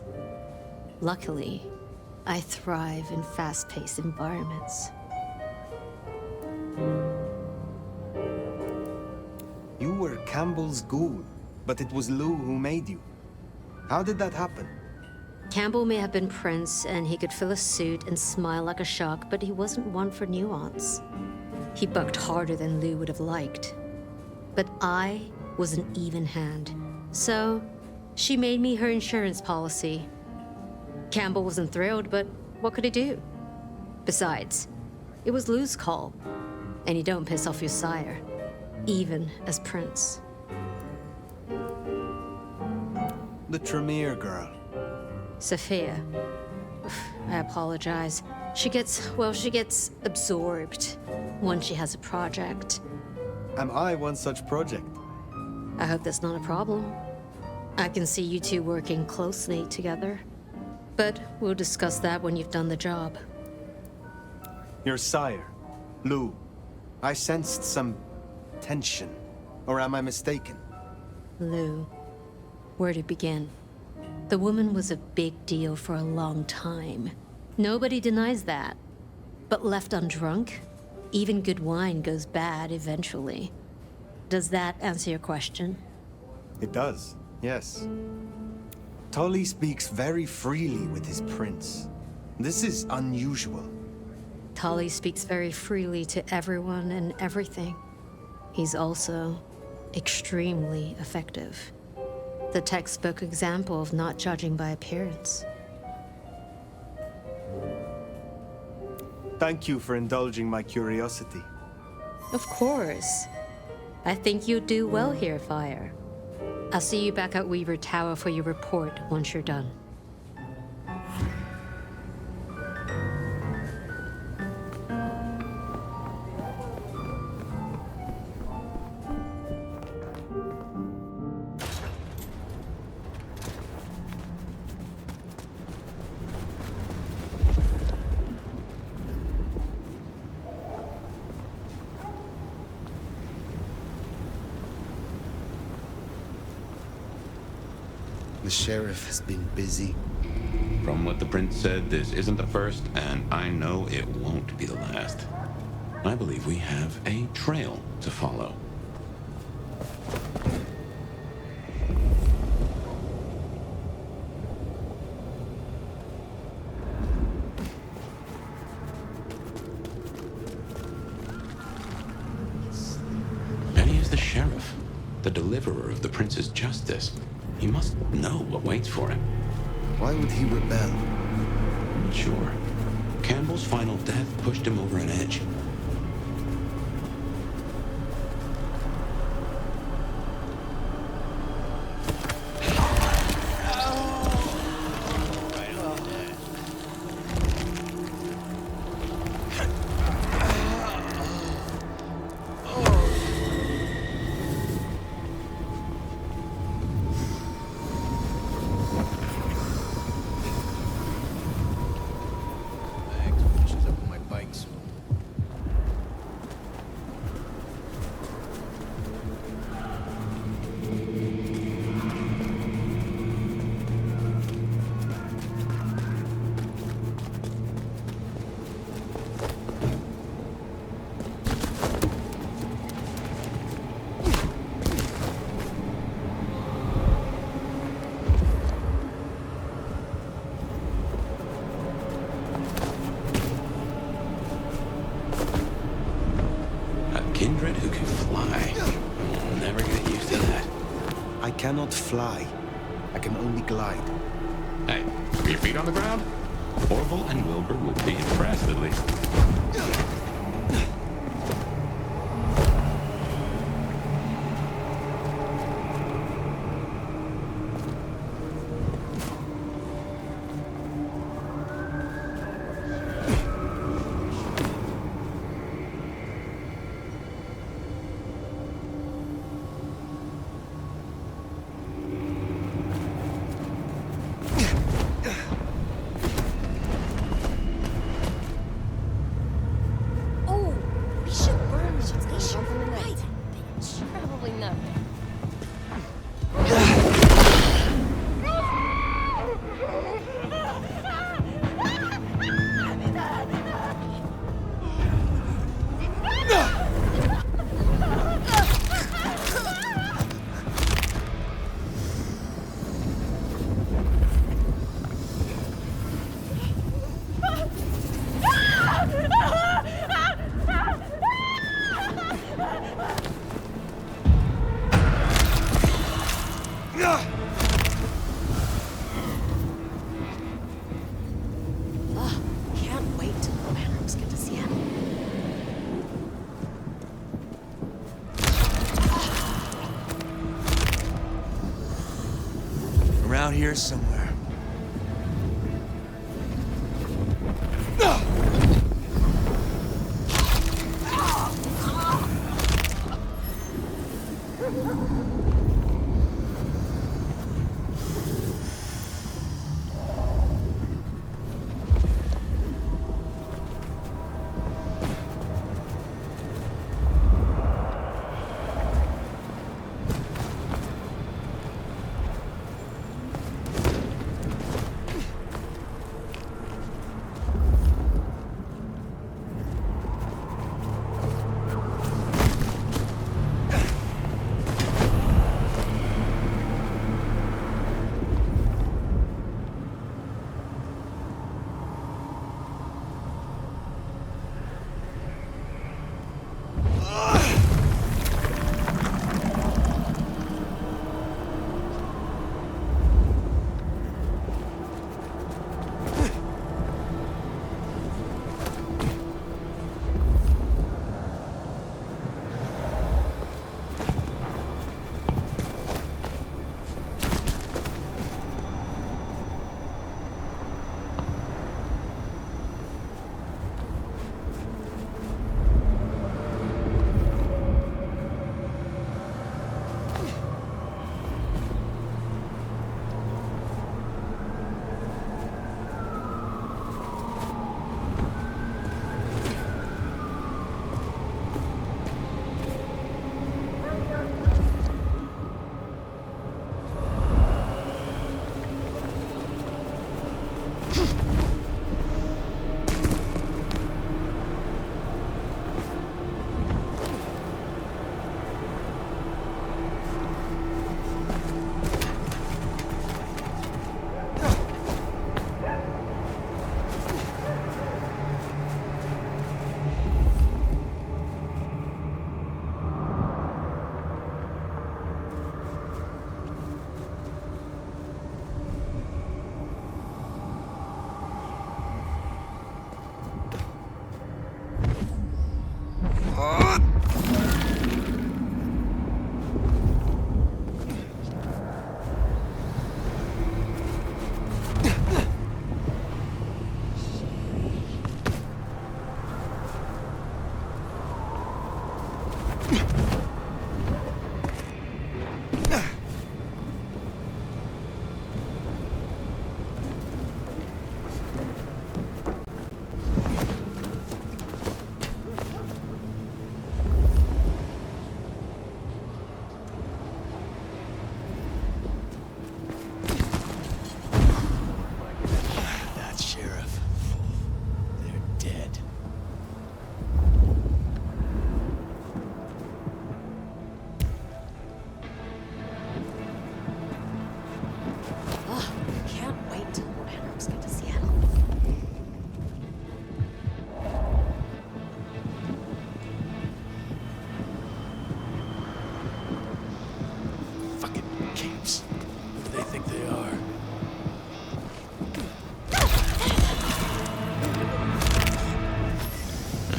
Luckily, I thrive in fast-paced environments. You were Campbell's ghoul, but it was Lou who made you. How did that happen? Campbell may have been prince, and he could fill a suit and smile like a shark, but he wasn't one for nuance. He bucked harder than Lou would have liked. But I was an even hand. So, she made me her insurance policy. Campbell wasn't thrilled, but what could he do? Besides, it was Lou's call. And you don't piss off your sire, even as prince. The Tremere girl. Sophia. I apologize. She gets absorbed once she has a project. Am I one such project? I hope that's not a problem. I can see you two working closely together. But we'll discuss that when you've done the job. Your sire, Lou. I sensed some tension. Or am I mistaken? Lou, where to begin? The woman was a big deal for a long time. Nobody denies that. But left undrunk, even good wine goes bad eventually. Does that answer your question? It does, yes. Tully speaks very freely with his prince. This is unusual. Tully speaks very freely to everyone and everything. He's also extremely effective. The textbook example of not judging by appearance. Thank you for indulging my curiosity. Of course. I think you'll do well here, Fire. I'll see you back at Weaver Tower for your report once you're done. The sheriff has been busy. From what the prince said, this isn't the first, and I know it won't be the last. I believe we have a trail to follow. Benny is the sheriff, the deliverer of the prince's justice. He must know what waits for him. Why would he rebel? Sure. Campbell's final death pushed him over an edge. Kindred who can fly. I'll never get used to that. I cannot fly. I can only glide. Hey, are your feet on the ground? Orville and Wilbur would be impressed, at least. Around here somewhere.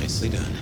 Nicely done.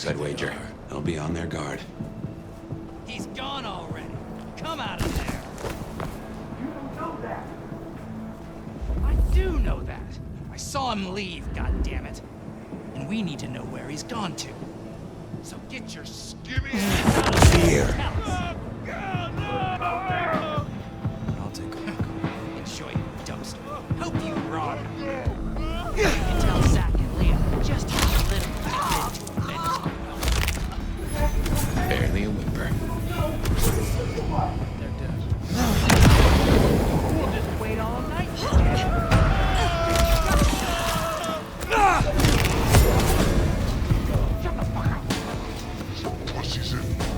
I'd wager. They'll be on their guard. He's gone already. Come out of there. You don't know that. I do know that. I saw him leave, goddammit. And we need to know where he's gone to. So get your skimmy ass out of here. I'll take a look. Enjoy your dumpster. Hope you rot. You can tell Zach and Leah just how little Barely a whimper. they're dead. We'll just wait all night. Shut the fuck up. Pussy's in.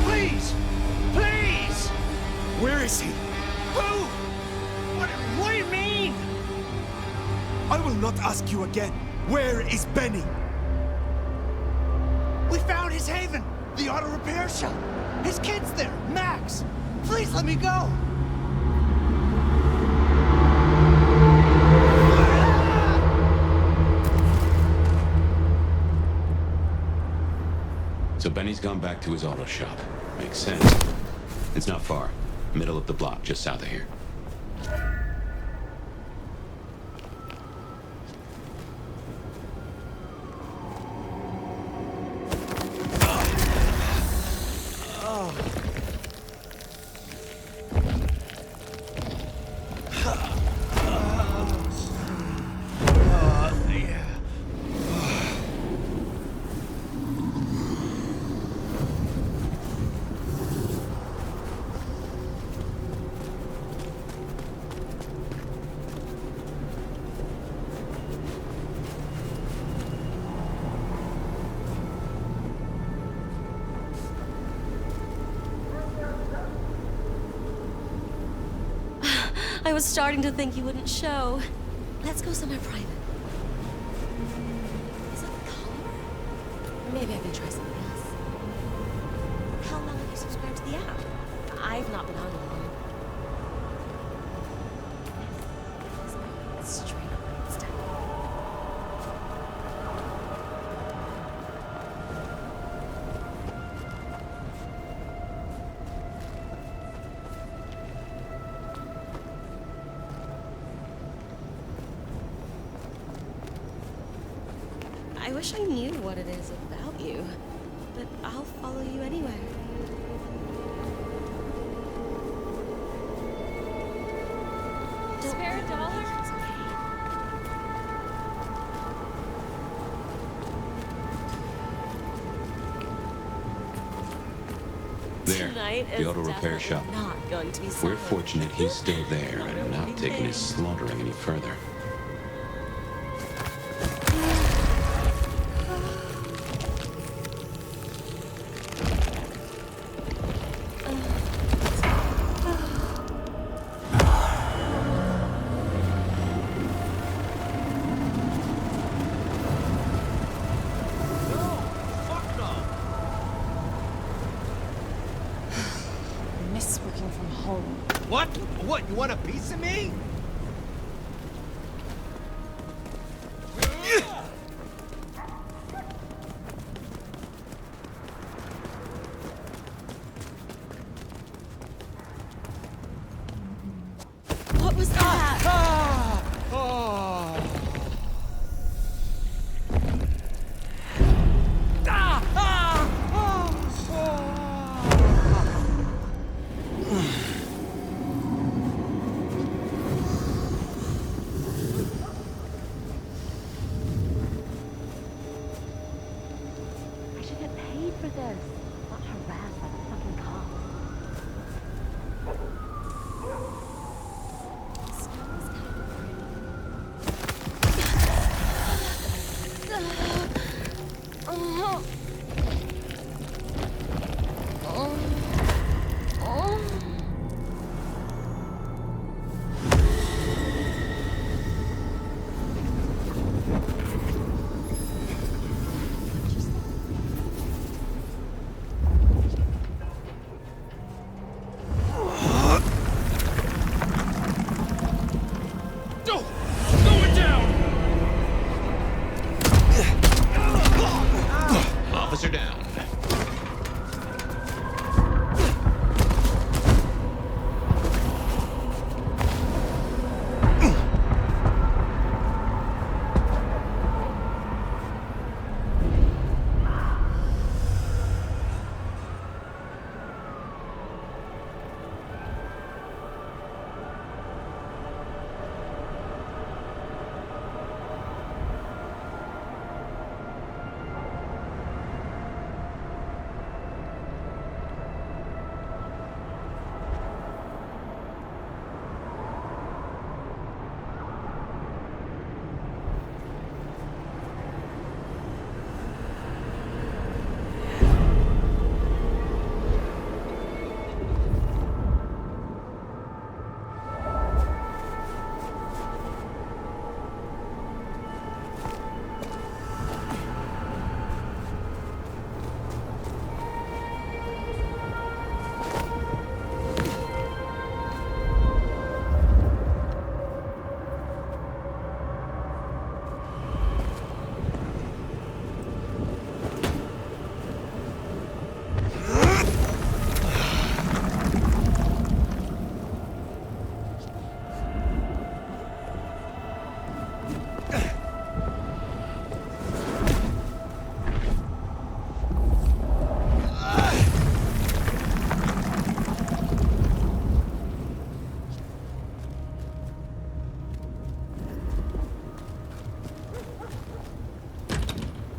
Please! Please! Where is he? Who? What do you mean? I will not ask you again. Where is Benny? We found his haven, the auto repair shop. His kid's there, Max. Please let me go. So Benny's gone back to his auto shop. Makes sense. It's not far. Middle of the block, just south of here. I was starting to think you wouldn't show. Let's go somewhere private. Is it the color? Maybe I can try something else. How long have you subscribed to the app? I've not been on it long. Straight up instead. I wish I knew what it is about you, but I'll follow you anywhere. Spare a dollar? There, Tonight the is auto repair shop. not going to be We're silent. fortunate he's still there and not taking his slaughtering any further. Miss working from home. What? What? You want a piece of me? What was that? I should get paid for this, not harassed by the fucking cops.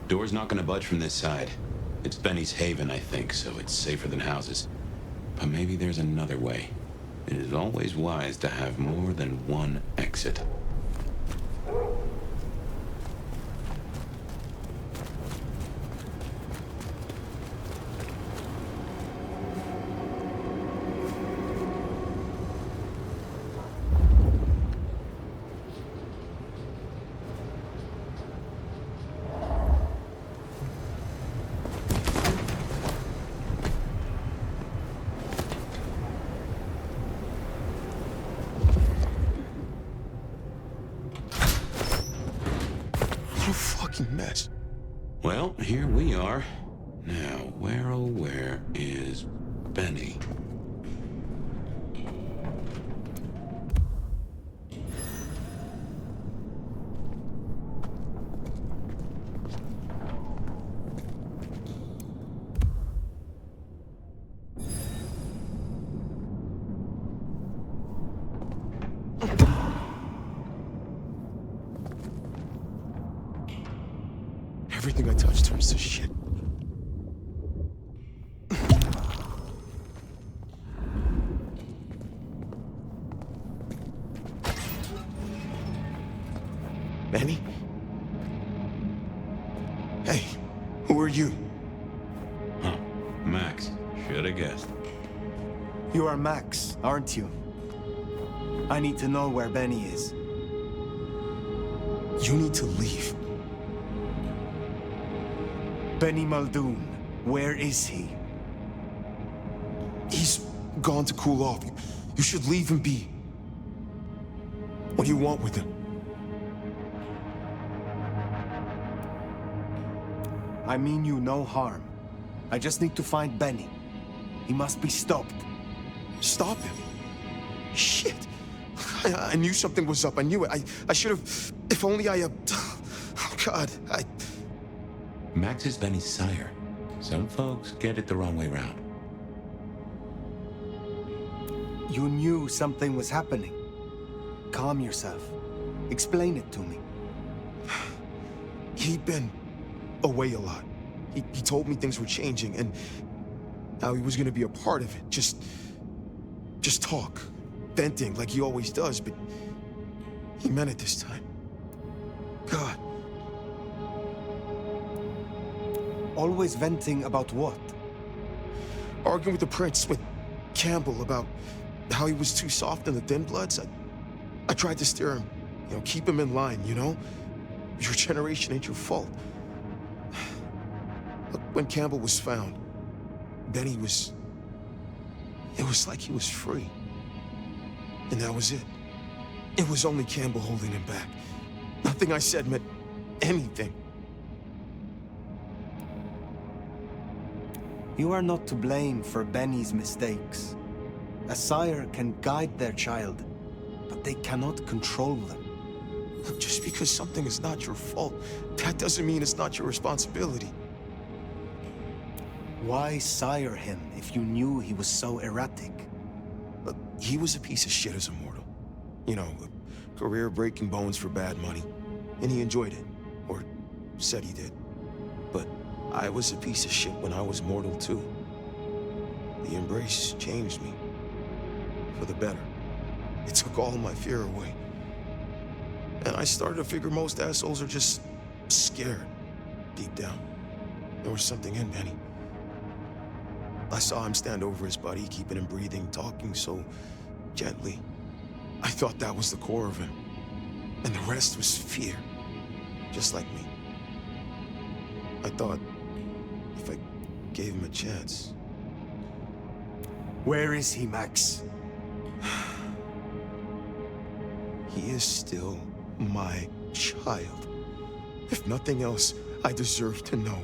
Door's not gonna budge from this side. It's Benny's haven, I think, so it's safer than houses. But maybe there's another way. It is always wise to have more than one exit. Mess. Well, here we are. Now, where oh where is Benny? Everything I touch turns to shit. Benny? Hey, who are you? Huh, Max. Should have guessed. You are Max, aren't you? I need to know where Benny is. You need to leave. Benny Muldoon, where is he? He's gone to cool off. You should leave him be. What do you want with him? I mean you no harm. I just need to find Benny. He must be stopped. Stop him? Shit. I knew something was up. I knew it. I should have... If only I... Oh, God. Max is Benny's sire. Some folks get it the wrong way round. You knew something was happening. Calm yourself. Explain it to me. He'd been away a lot. He told me things were changing and how he was gonna be a part of it. Just talk. Venting like he always does, but he meant it this time. God. Always venting about what? Arguing with the prince, with Campbell, about how he was too soft in the Thin Bloods. I tried to steer him, keep him in line, Your generation ain't your fault. But when Campbell was found, Benny was... It was like he was free. And that was it. It was only Campbell holding him back. Nothing I said meant anything. You are not to blame for Benny's mistakes. A sire can guide their child, but they cannot control them. Look, just because something is not your fault, that doesn't mean it's not your responsibility. Why sire him if you knew he was so erratic? Look, he was a piece of shit as a mortal. A career breaking bones for bad money. And he enjoyed it. Or said he did. But I was a piece of shit when I was mortal too. The embrace changed me. For the better. It took all my fear away. And I started to figure most assholes are just scared. Deep down. There was something in Benny. I saw him stand over his buddy, keeping him breathing, talking so gently. I thought that was the core of him. And the rest was fear. Just like me. I thought if I gave him a chance. Where is he, Max? He is still my child. If nothing else, I deserve to know.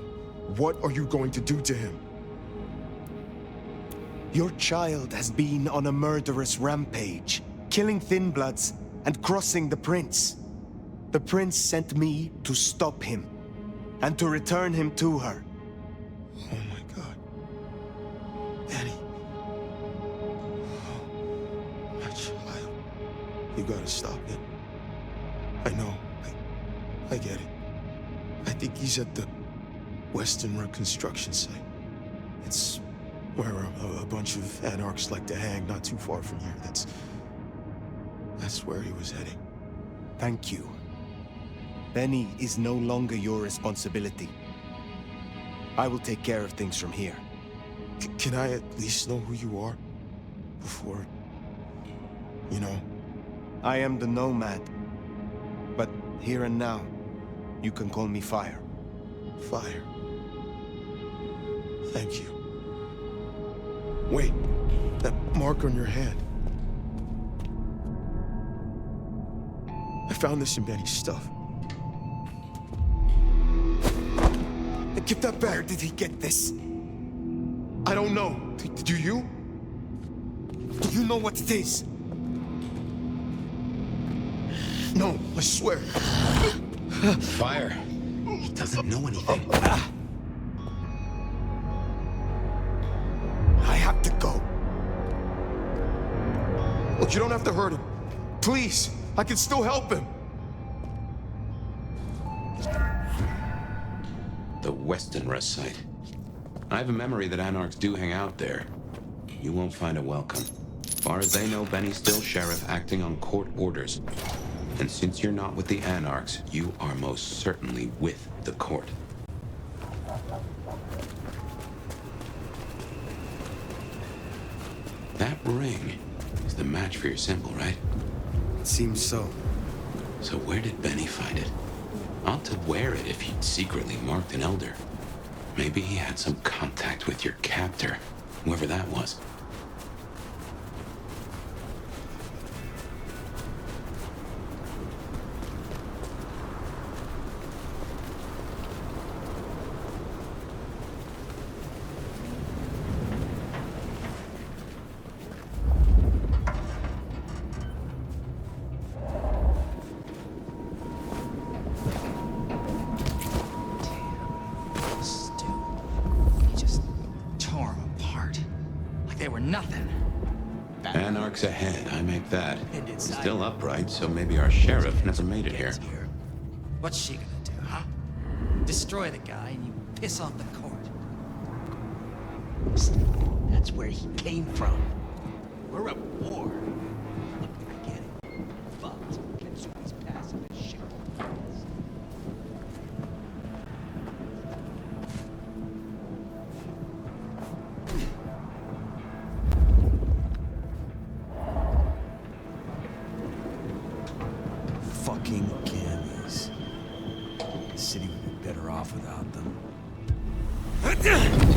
What are you going to do to him? Your child has been on a murderous rampage, killing Thin Bloods and crossing the prince. The prince sent me to stop him and to return him to her. Oh my God. Benny. Oh, my child. You gotta stop it. I know. I get it. I think he's at the Western Road construction site. It's where a bunch of anarchs like to hang, not too far from here. That's where he was heading. Thank you. Benny is no longer your responsibility. I will take care of things from here. Can I at least know who you are? Before... you know? I am the Nomad. But here and now, you can call me Fire. Fire. Thank you. Wait, that mark on your hand. I found this in Benny's stuff. Give that back. Where did he get this? I don't know. Do you? Do you know what it is? No, I swear. Fire. He doesn't know anything. I have to go. Look, you don't have to hurt him. Please, I can still help him. The Westonrush site. I have a memory that anarchs do hang out there. You won't find a welcome. Far as they know, Benny's still sheriff acting on court orders. And since you're not with the anarchs, you are most certainly with the court. That ring is the match for your symbol, right? It seems so. So where did Benny find it? Ought to wear it if he'd secretly marked an elder. Maybe he had some contact with your captor, whoever that was. Anarchs ahead, I make that. Still upright, so maybe our sheriff never made it here. What's she gonna do, huh? Destroy the guy and you piss off the court. That's where he came from. We're at war. Look, I get it. But Kensuke's passive as shit. Fucking gammies. The city would be better off without them. They're dead.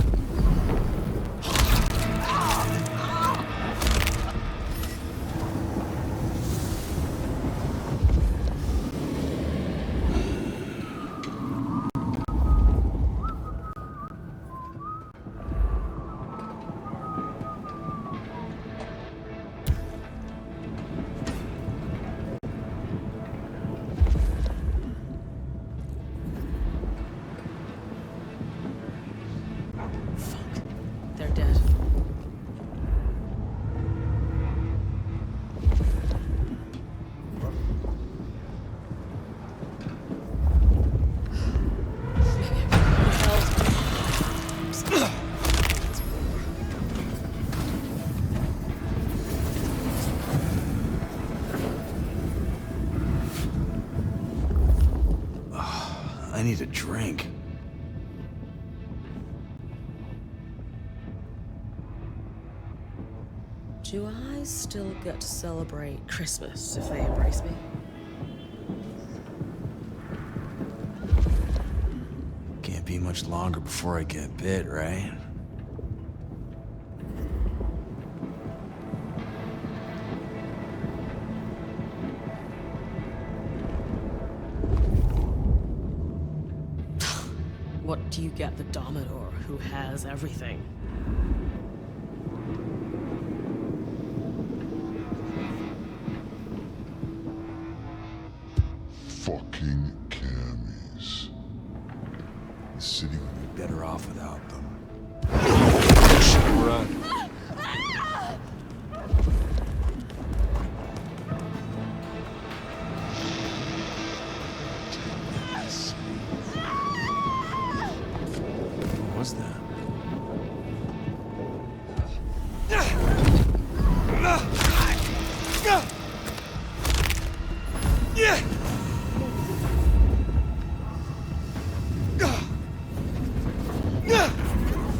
I need a drink. Do I still get to celebrate Christmas if they embrace me? Can't be much longer before I get bit, right? What do you get the Dominor who has everything? Fucking cammies. The city would be better off without them. Run.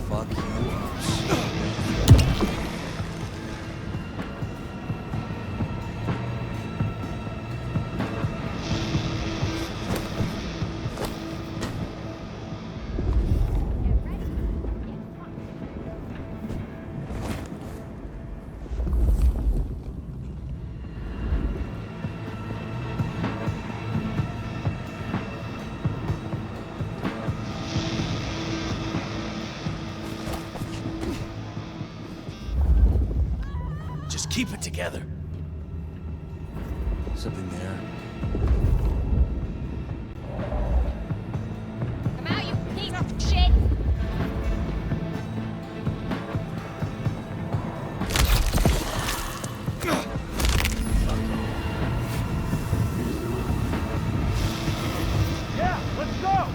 Fuck you up. Just keep it together. Something there. Come out, you piece of shit! Yeah, let's go!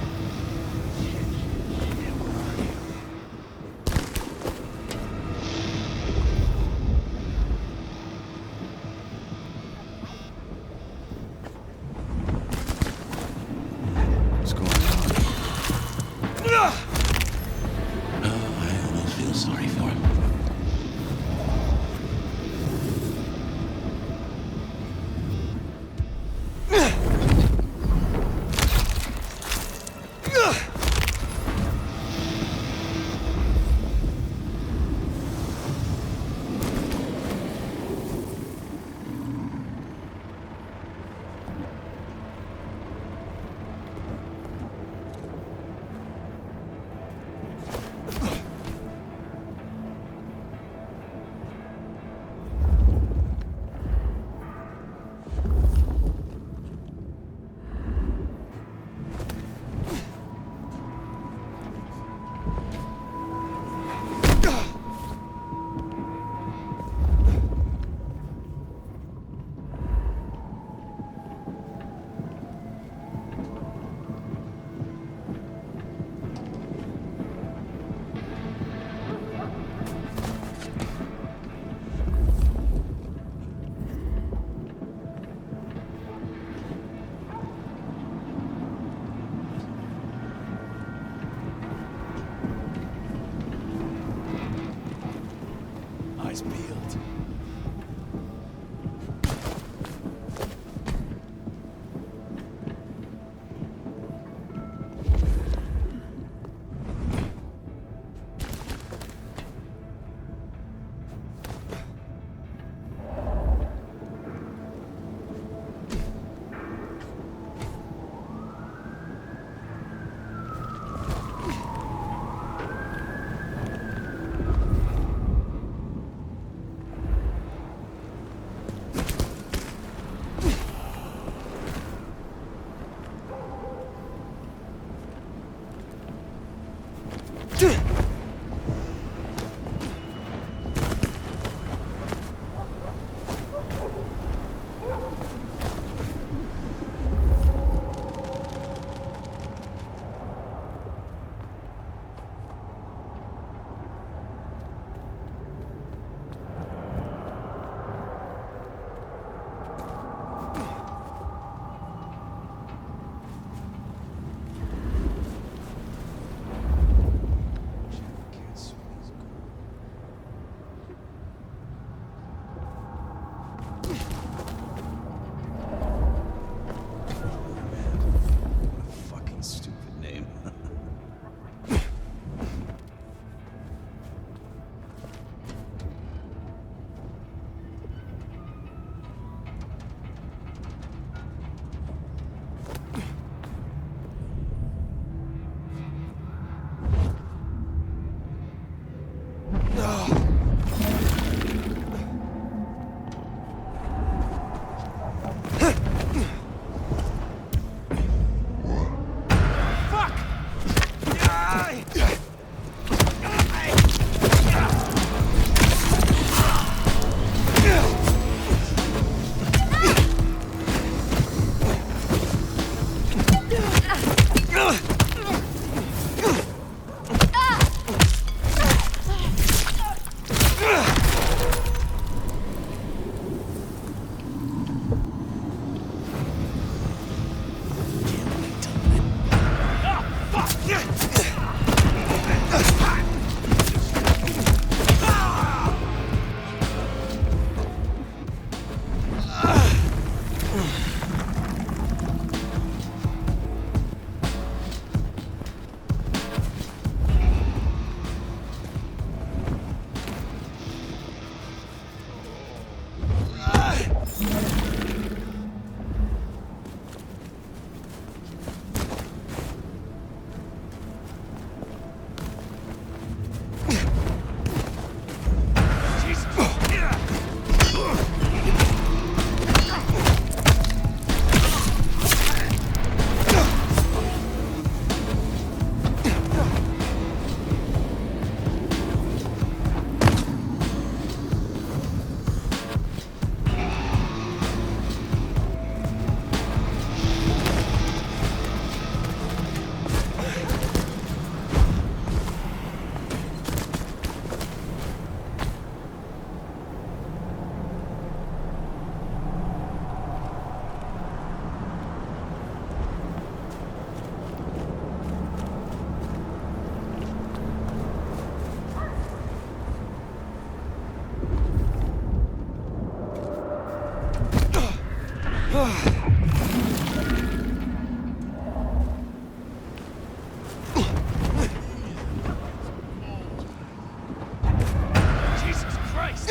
Jesus Christ!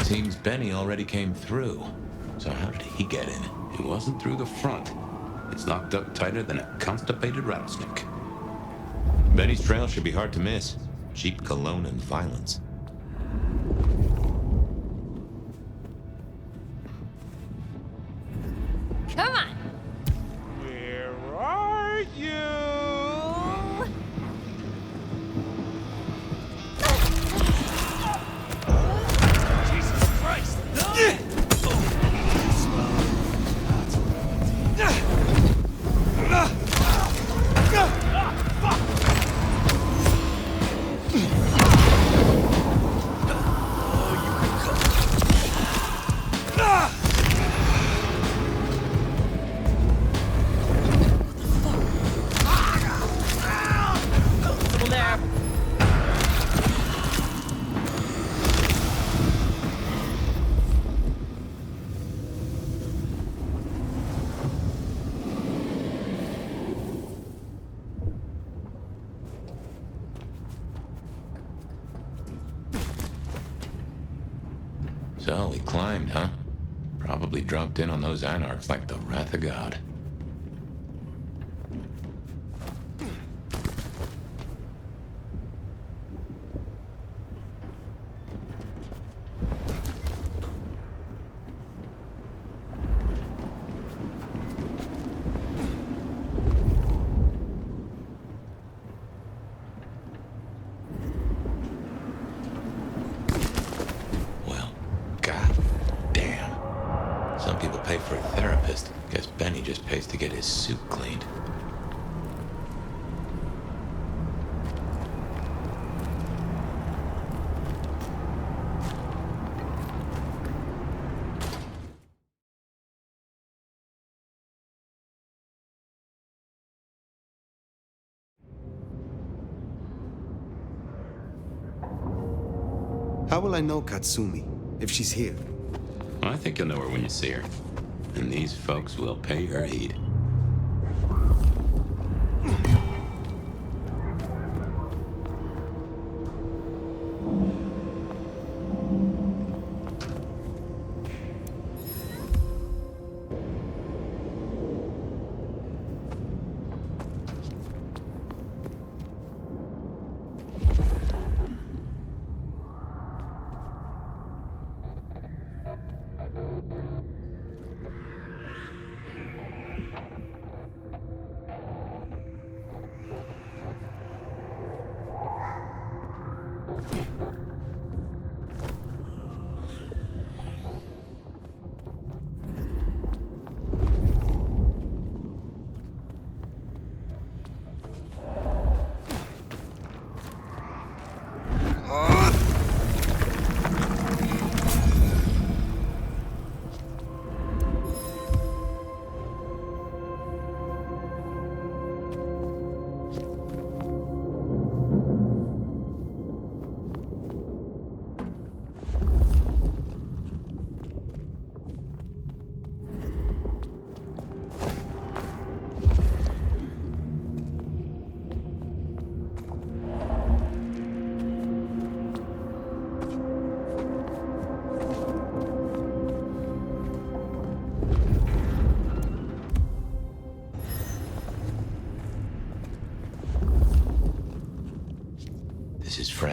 Seems Benny already came through. So how did he get in? It wasn't through the front. It's locked up tighter than a constipated rattlesnake. Benny's trail should be hard to miss. Cheap cologne and violence. Come on. Where are you? Jesus Christ! So he climbed, huh? Probably dropped in on those anarchs like the wrath of God. Some people pay for a therapist. Guess Benny just pays to get his suit cleaned. How will I know Katsumi if she's here? I think you'll know her when you see her. And these folks will pay her heed.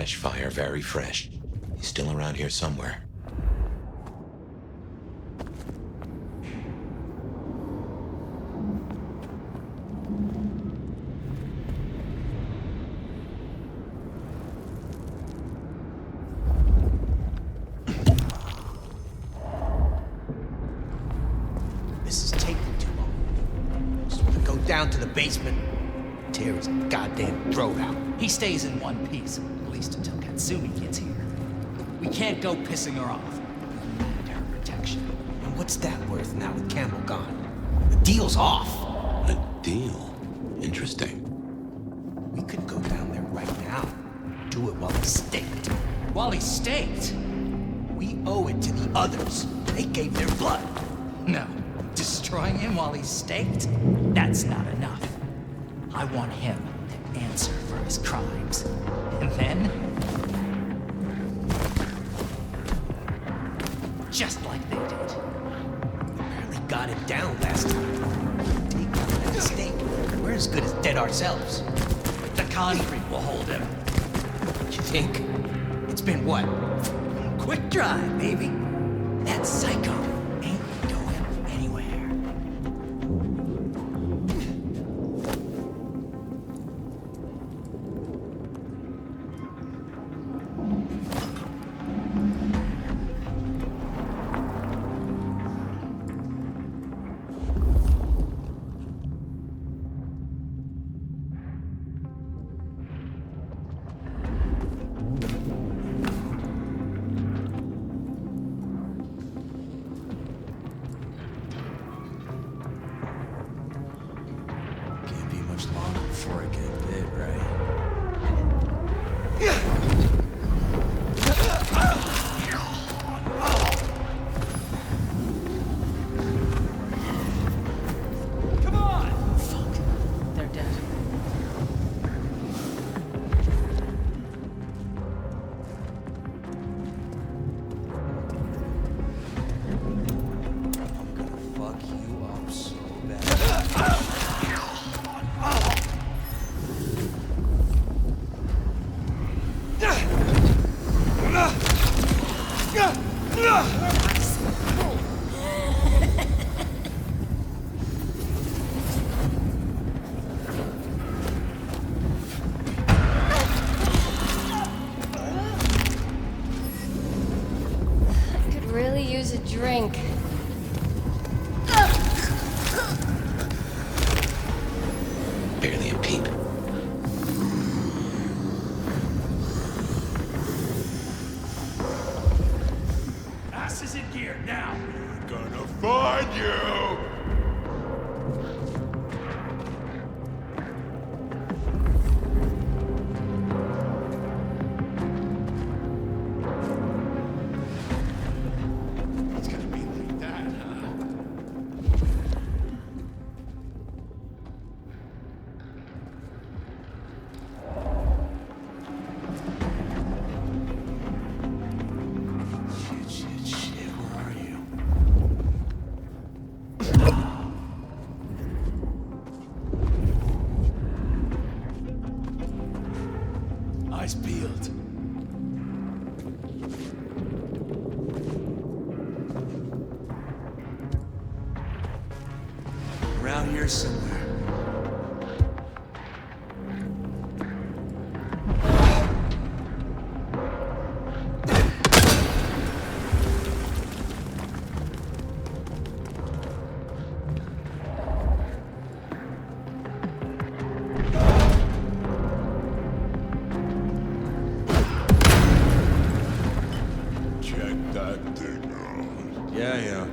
Fresh fire, very fresh. He's still around here somewhere. This is taking too long. Just want to go down to the basement, tear his goddamn throat out. He stays in one piece, at least until Katsumi gets here. We can't go pissing her off. We need her protection. And what's that worth now with Campbell gone? The deal's off. A deal? Interesting. We could go down there right now. Do it while he's staked. While he's staked? We owe it to the others. They gave their blood. No. Destroying him while he's staked? That's not enough. I want him to answer for his crimes. And then... just like they did. Apparently got it down last time. Take down that stake. We're as good as dead ourselves. The concrete will hold him. You think? It's been what? Quick drive, baby. That psycho ain't going anywhere. Before I get bit, right? Come on! Fuck. They're dead. I'm gonna fuck you up so bad. Use a drink. Barely a peep. Asses in gear, now! Gonna find you! Eyes peeled. Around here somewhere. Yeah.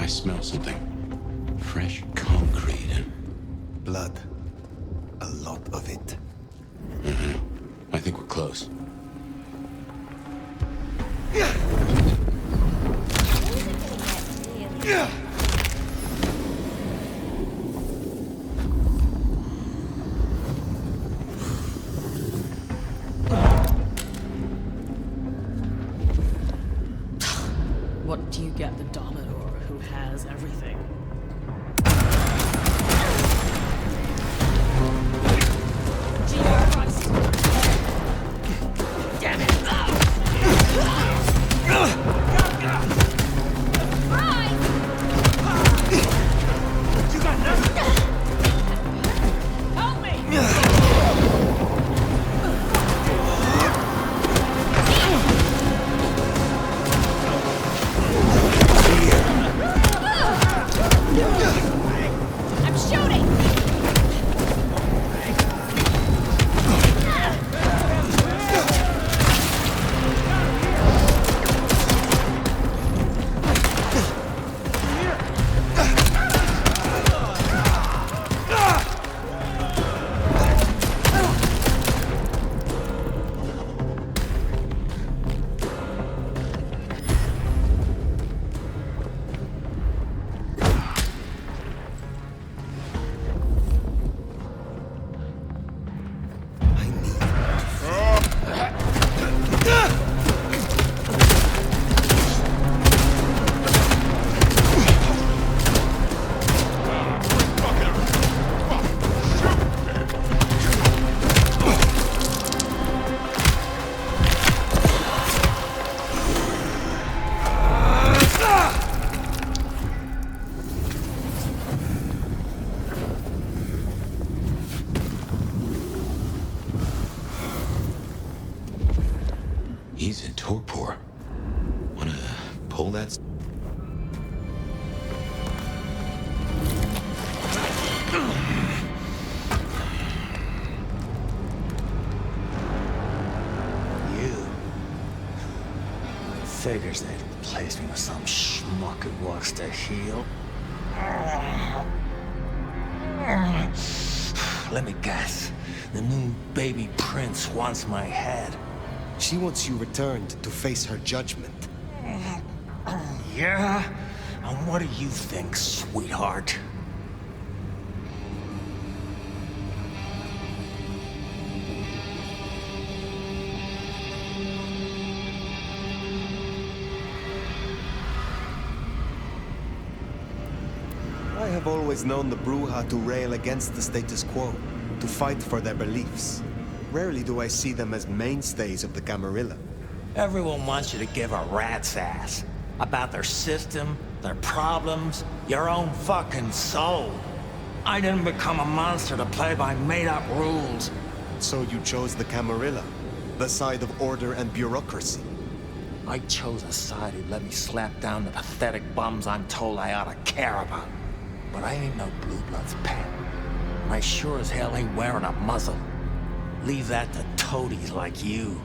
smell something. Fresh concrete. Blood. A lot of it. I think we're close. What do you get the Dominor who has everything? Damn it! You got nothing! Help me! I'm shooting! He's a torpor. Wanna pull that? Figures they'd replace me with some schmuck who wants to heal. Let me guess. The new baby prince wants my head. She wants you returned to face her judgment. Yeah? And what do you think, sweetheart? I have always known the Bruja to rail against the status quo, to fight for their beliefs. Rarely do I see them as mainstays of the Camarilla. Everyone wants you to give a rat's ass about their system, their problems, your own fucking soul. I didn't become a monster to play by made-up rules. So you chose the Camarilla, the side of order and bureaucracy. I chose a side who'd let me slap down the pathetic bums I'm told I ought to care about. But I ain't no Blue Blood's pet. And I sure as hell ain't wearing a muzzle. Leave that to toadies like you.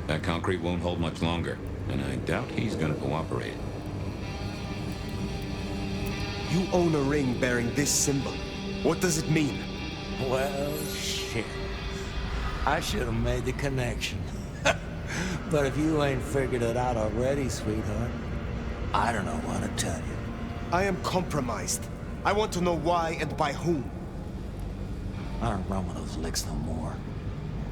That concrete won't hold much longer, and I doubt he's gonna cooperate. You own a ring bearing this symbol. What does it mean? Well, shit. I should have made the connection. But if you ain't figured it out already, sweetheart, I don't know what to tell you. I am compromised. I want to know why and by whom. I don't run with those licks no more.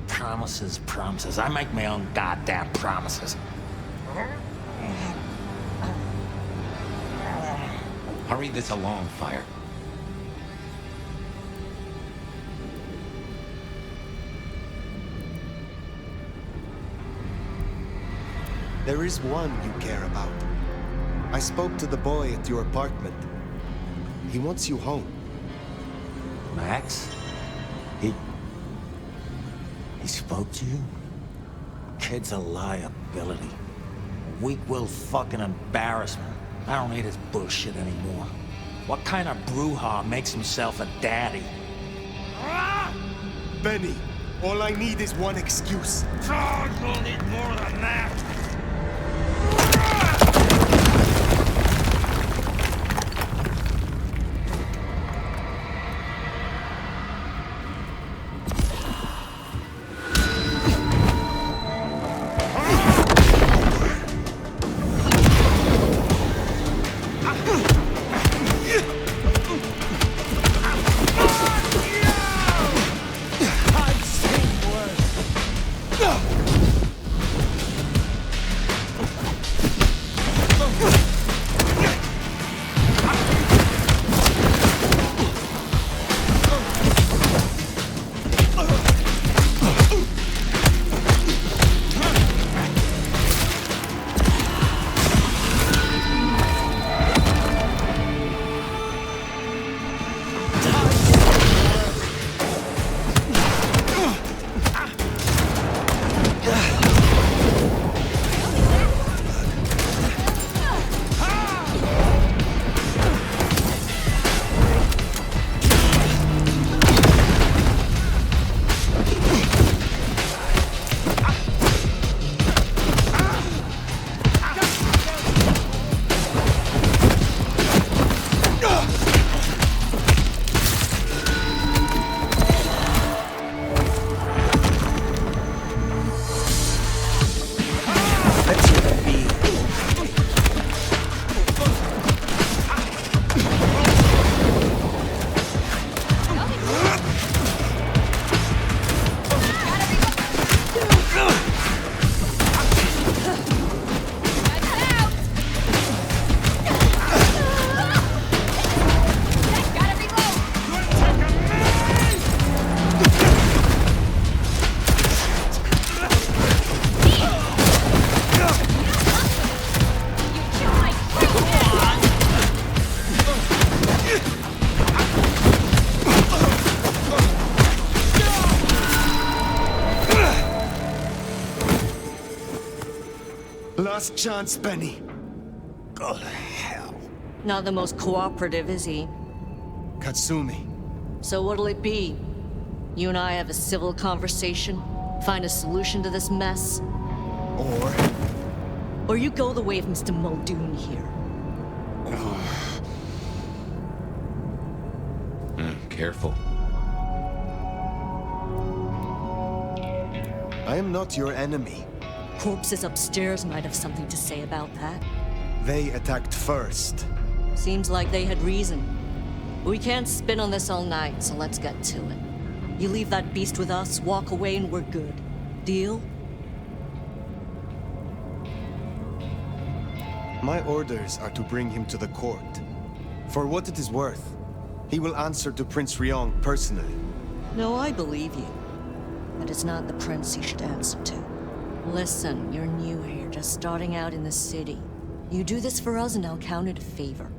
Promises, promises. I make my own goddamn promises. Hurry this along, Fire. There is one you care about. I spoke to the boy at your apartment. He wants you home. Max? He spoke to you? Kid's a liability. Weak-willed fucking embarrassment. I don't need his bullshit anymore. What kind of brouhaha makes himself a daddy? Benny, All I need is one excuse. Oh, you'll need more than that. Last chance, Benny. Go to hell. Not the most cooperative, is he? Katsumi. So what'll it be? You and I have a civil conversation? Find a solution to this mess? Or you go the way of Mr. Muldoon here. Careful. I am not your enemy. Corpses upstairs might have something to say about that. They attacked first. Seems like they had reason. We can't spin on this all night, so let's get to it. You leave that beast with us, walk away, and we're good. Deal? My orders are to bring him to the court. For what it is worth, he will answer to Prince Ryong personally. No, I believe you. But it's not the prince you should answer to. Listen, you're new here, just starting out in the city. You do this for us and I'll count it a favor.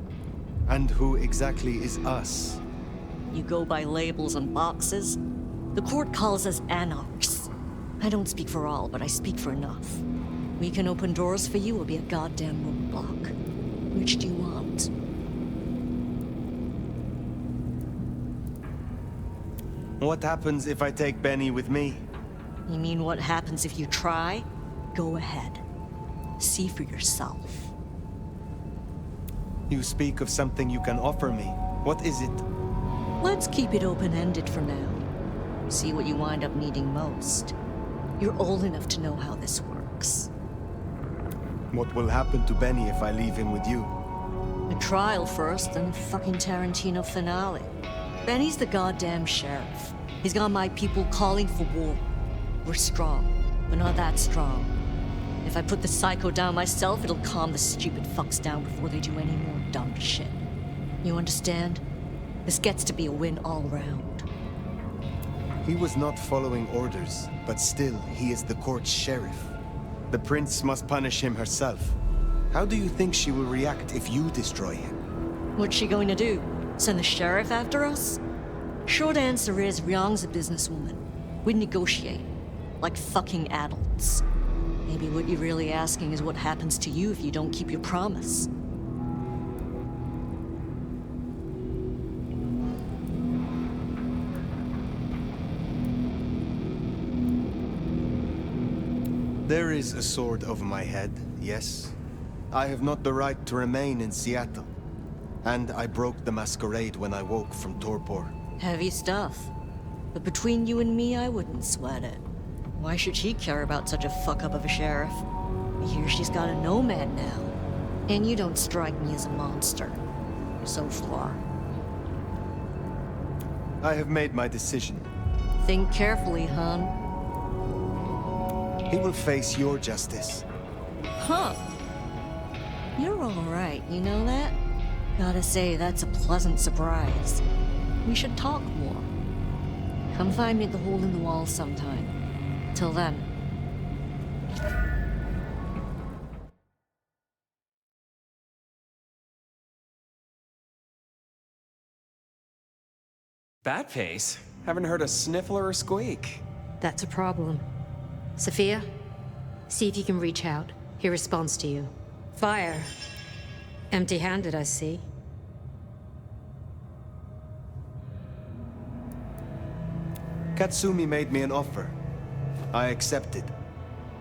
And who exactly is us? You go by labels and boxes? The court calls us anarchs. I don't speak for all, but I speak for enough. We can open doors for you or be a goddamn roadblock. Which do you want? What happens if I take Benny with me? You mean what happens if you try? Go ahead. See for yourself. You speak of something you can offer me. What is it? Let's keep it open-ended for now. See what you wind up needing most. You're old enough to know how this works. What will happen to Benny if I leave him with you? A trial first, then fucking Tarantino finale. Benny's the goddamn sheriff. He's got my people calling for war. We're strong, but not that strong. If I put the psycho down myself, it'll calm the stupid fucks down before they do any more dumb shit. You understand? This gets to be a win all round. He was not following orders, but still, he is the court's sheriff. The prince must punish him herself. How do you think she will react if you destroy him? What's she going to do? Send the sheriff after us? Short answer is, Ryong's a businesswoman. We negotiate. Like fucking adults. Maybe what you're really asking is what happens to you if you don't keep your promise. There is a sword over my head, yes. I have not the right to remain in Seattle. And I broke the Masquerade when I woke from torpor. Heavy stuff. But between you and me, I wouldn't sweat it. Why should she care about such a fuck-up of a sheriff? I hear she's got a nomad now. And you don't strike me as a monster. So far. I have made my decision. Think carefully, hon. He will face your justice. Huh. You're all right, you know that? Gotta say, that's a pleasant surprise. We should talk more. Come find me at the hole in the wall sometime. Till then. Bat face? Haven't heard a sniffler or squeak. That's a problem. Sophia, see if you can reach out. He responds to you. Fire. Empty-handed, I see. Katsumi made me an offer. I accepted.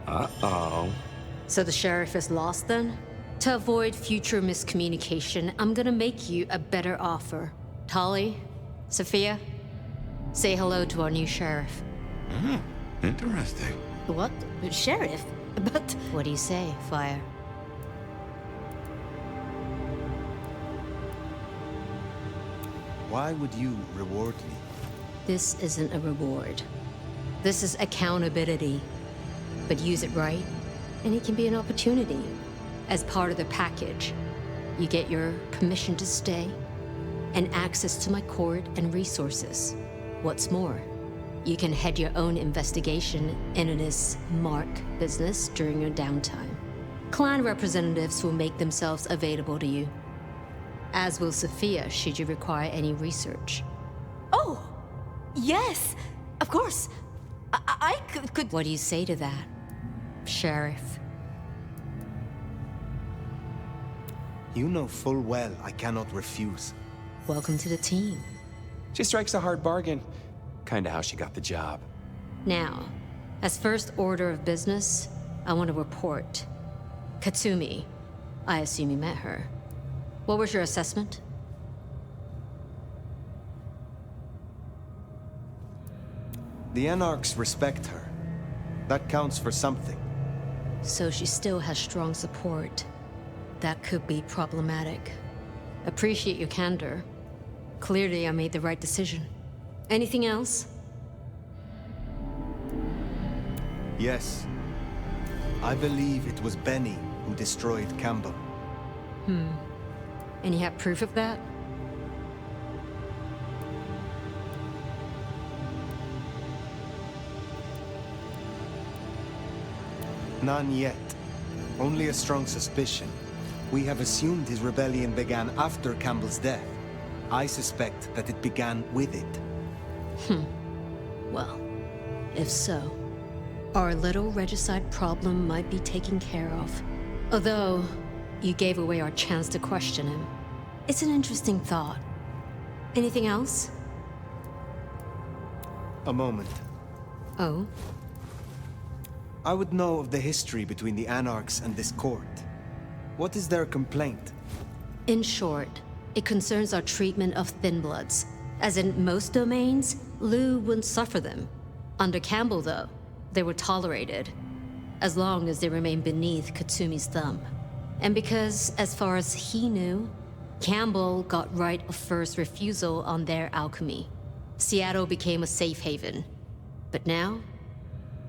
Uh-oh. So the sheriff is lost then? To avoid future miscommunication, I'm gonna make you a better offer. Tali, Sophia, say hello to our new sheriff. Interesting. What? Sheriff? But... What do you say, Fire? Why would you reward me? This isn't a reward. This is accountability. But use it right, and it can be an opportunity. As part of the package, you get your permission to stay, and access to my court and resources. What's more, you can head your own investigation into this Mark business during your downtime. Clan representatives will make themselves available to you, as will Sophia should you require any research. Oh, yes, of course. I could... What do you say to that, Sheriff? You know full well I cannot refuse. Welcome to the team. She strikes a hard bargain. Kinda how she got the job. Now, as first order of business, I want to report. Katsumi, I assume you met her. What was your assessment? The Anarchs respect her. That counts for something. So she still has strong support. That could be problematic. Appreciate your candor. Clearly, I made the right decision. Anything else? Yes. I believe it was Benny who destroyed Campbell. And you have proof of that? None yet. Only a strong suspicion. We have assumed his rebellion began after Campbell's death. I suspect that it began with it. Well, if so, our little regicide problem might be taken care of. Although, you gave away our chance to question him. It's an interesting thought. Anything else? A moment. Oh? I would know of the history between the Anarchs and this court. What is their complaint? In short, it concerns our treatment of thin bloods. As in most domains, Lou wouldn't suffer them. Under Campbell, though, they were tolerated, as long as they remained beneath Katsumi's thumb. And because, as far as he knew, Campbell got right of first refusal on their alchemy. Seattle became a safe haven. But now,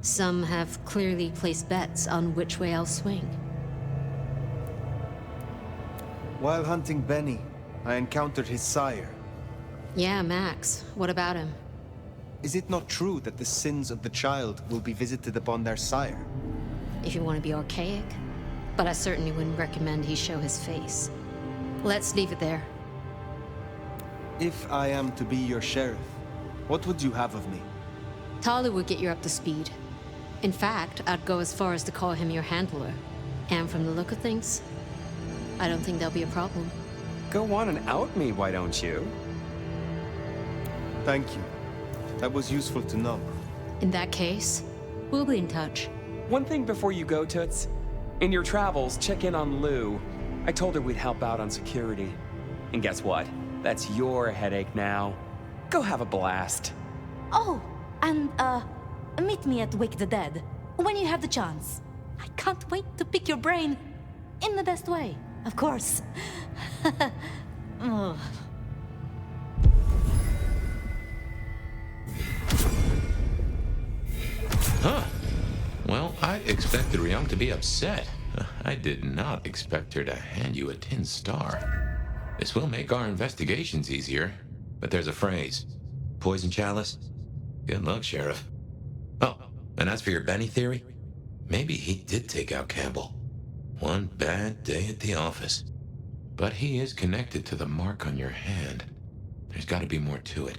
some have clearly placed bets on which way I'll swing. While hunting Benny, I encountered his sire. Yeah, Max. What about him? Is it not true that the sins of the child will be visited upon their sire? If you want to be archaic. But I certainly wouldn't recommend he show his face. Let's leave it there. If I am to be your sheriff, what would you have of me? Tali would get you up to speed. In fact, I'd go as far as to call him your handler. And from the look of things, I don't think that'll be a problem. Go on and out me, why don't you? Thank you. That was useful to know. In that case, we'll be in touch. one thing before you go, Toots. In your travels, check in on Lou. I told her we'd help out on security. And guess what? That's your headache now. Go have a blast. Oh, and, meet me at Wake the Dead, when you have the chance. I can't wait to pick your brain. In the best way, of course. Oh. Huh. Well, I expected Ryong to be upset. I did not expect her to hand you a tin star. This will make our investigations easier, but there's a phrase. Poison chalice? Good luck, Sheriff. Oh, and as for your Benny theory, maybe he did take out Campbell. One bad day at the office. But he is connected to the mark on your hand. There's got to be more to it.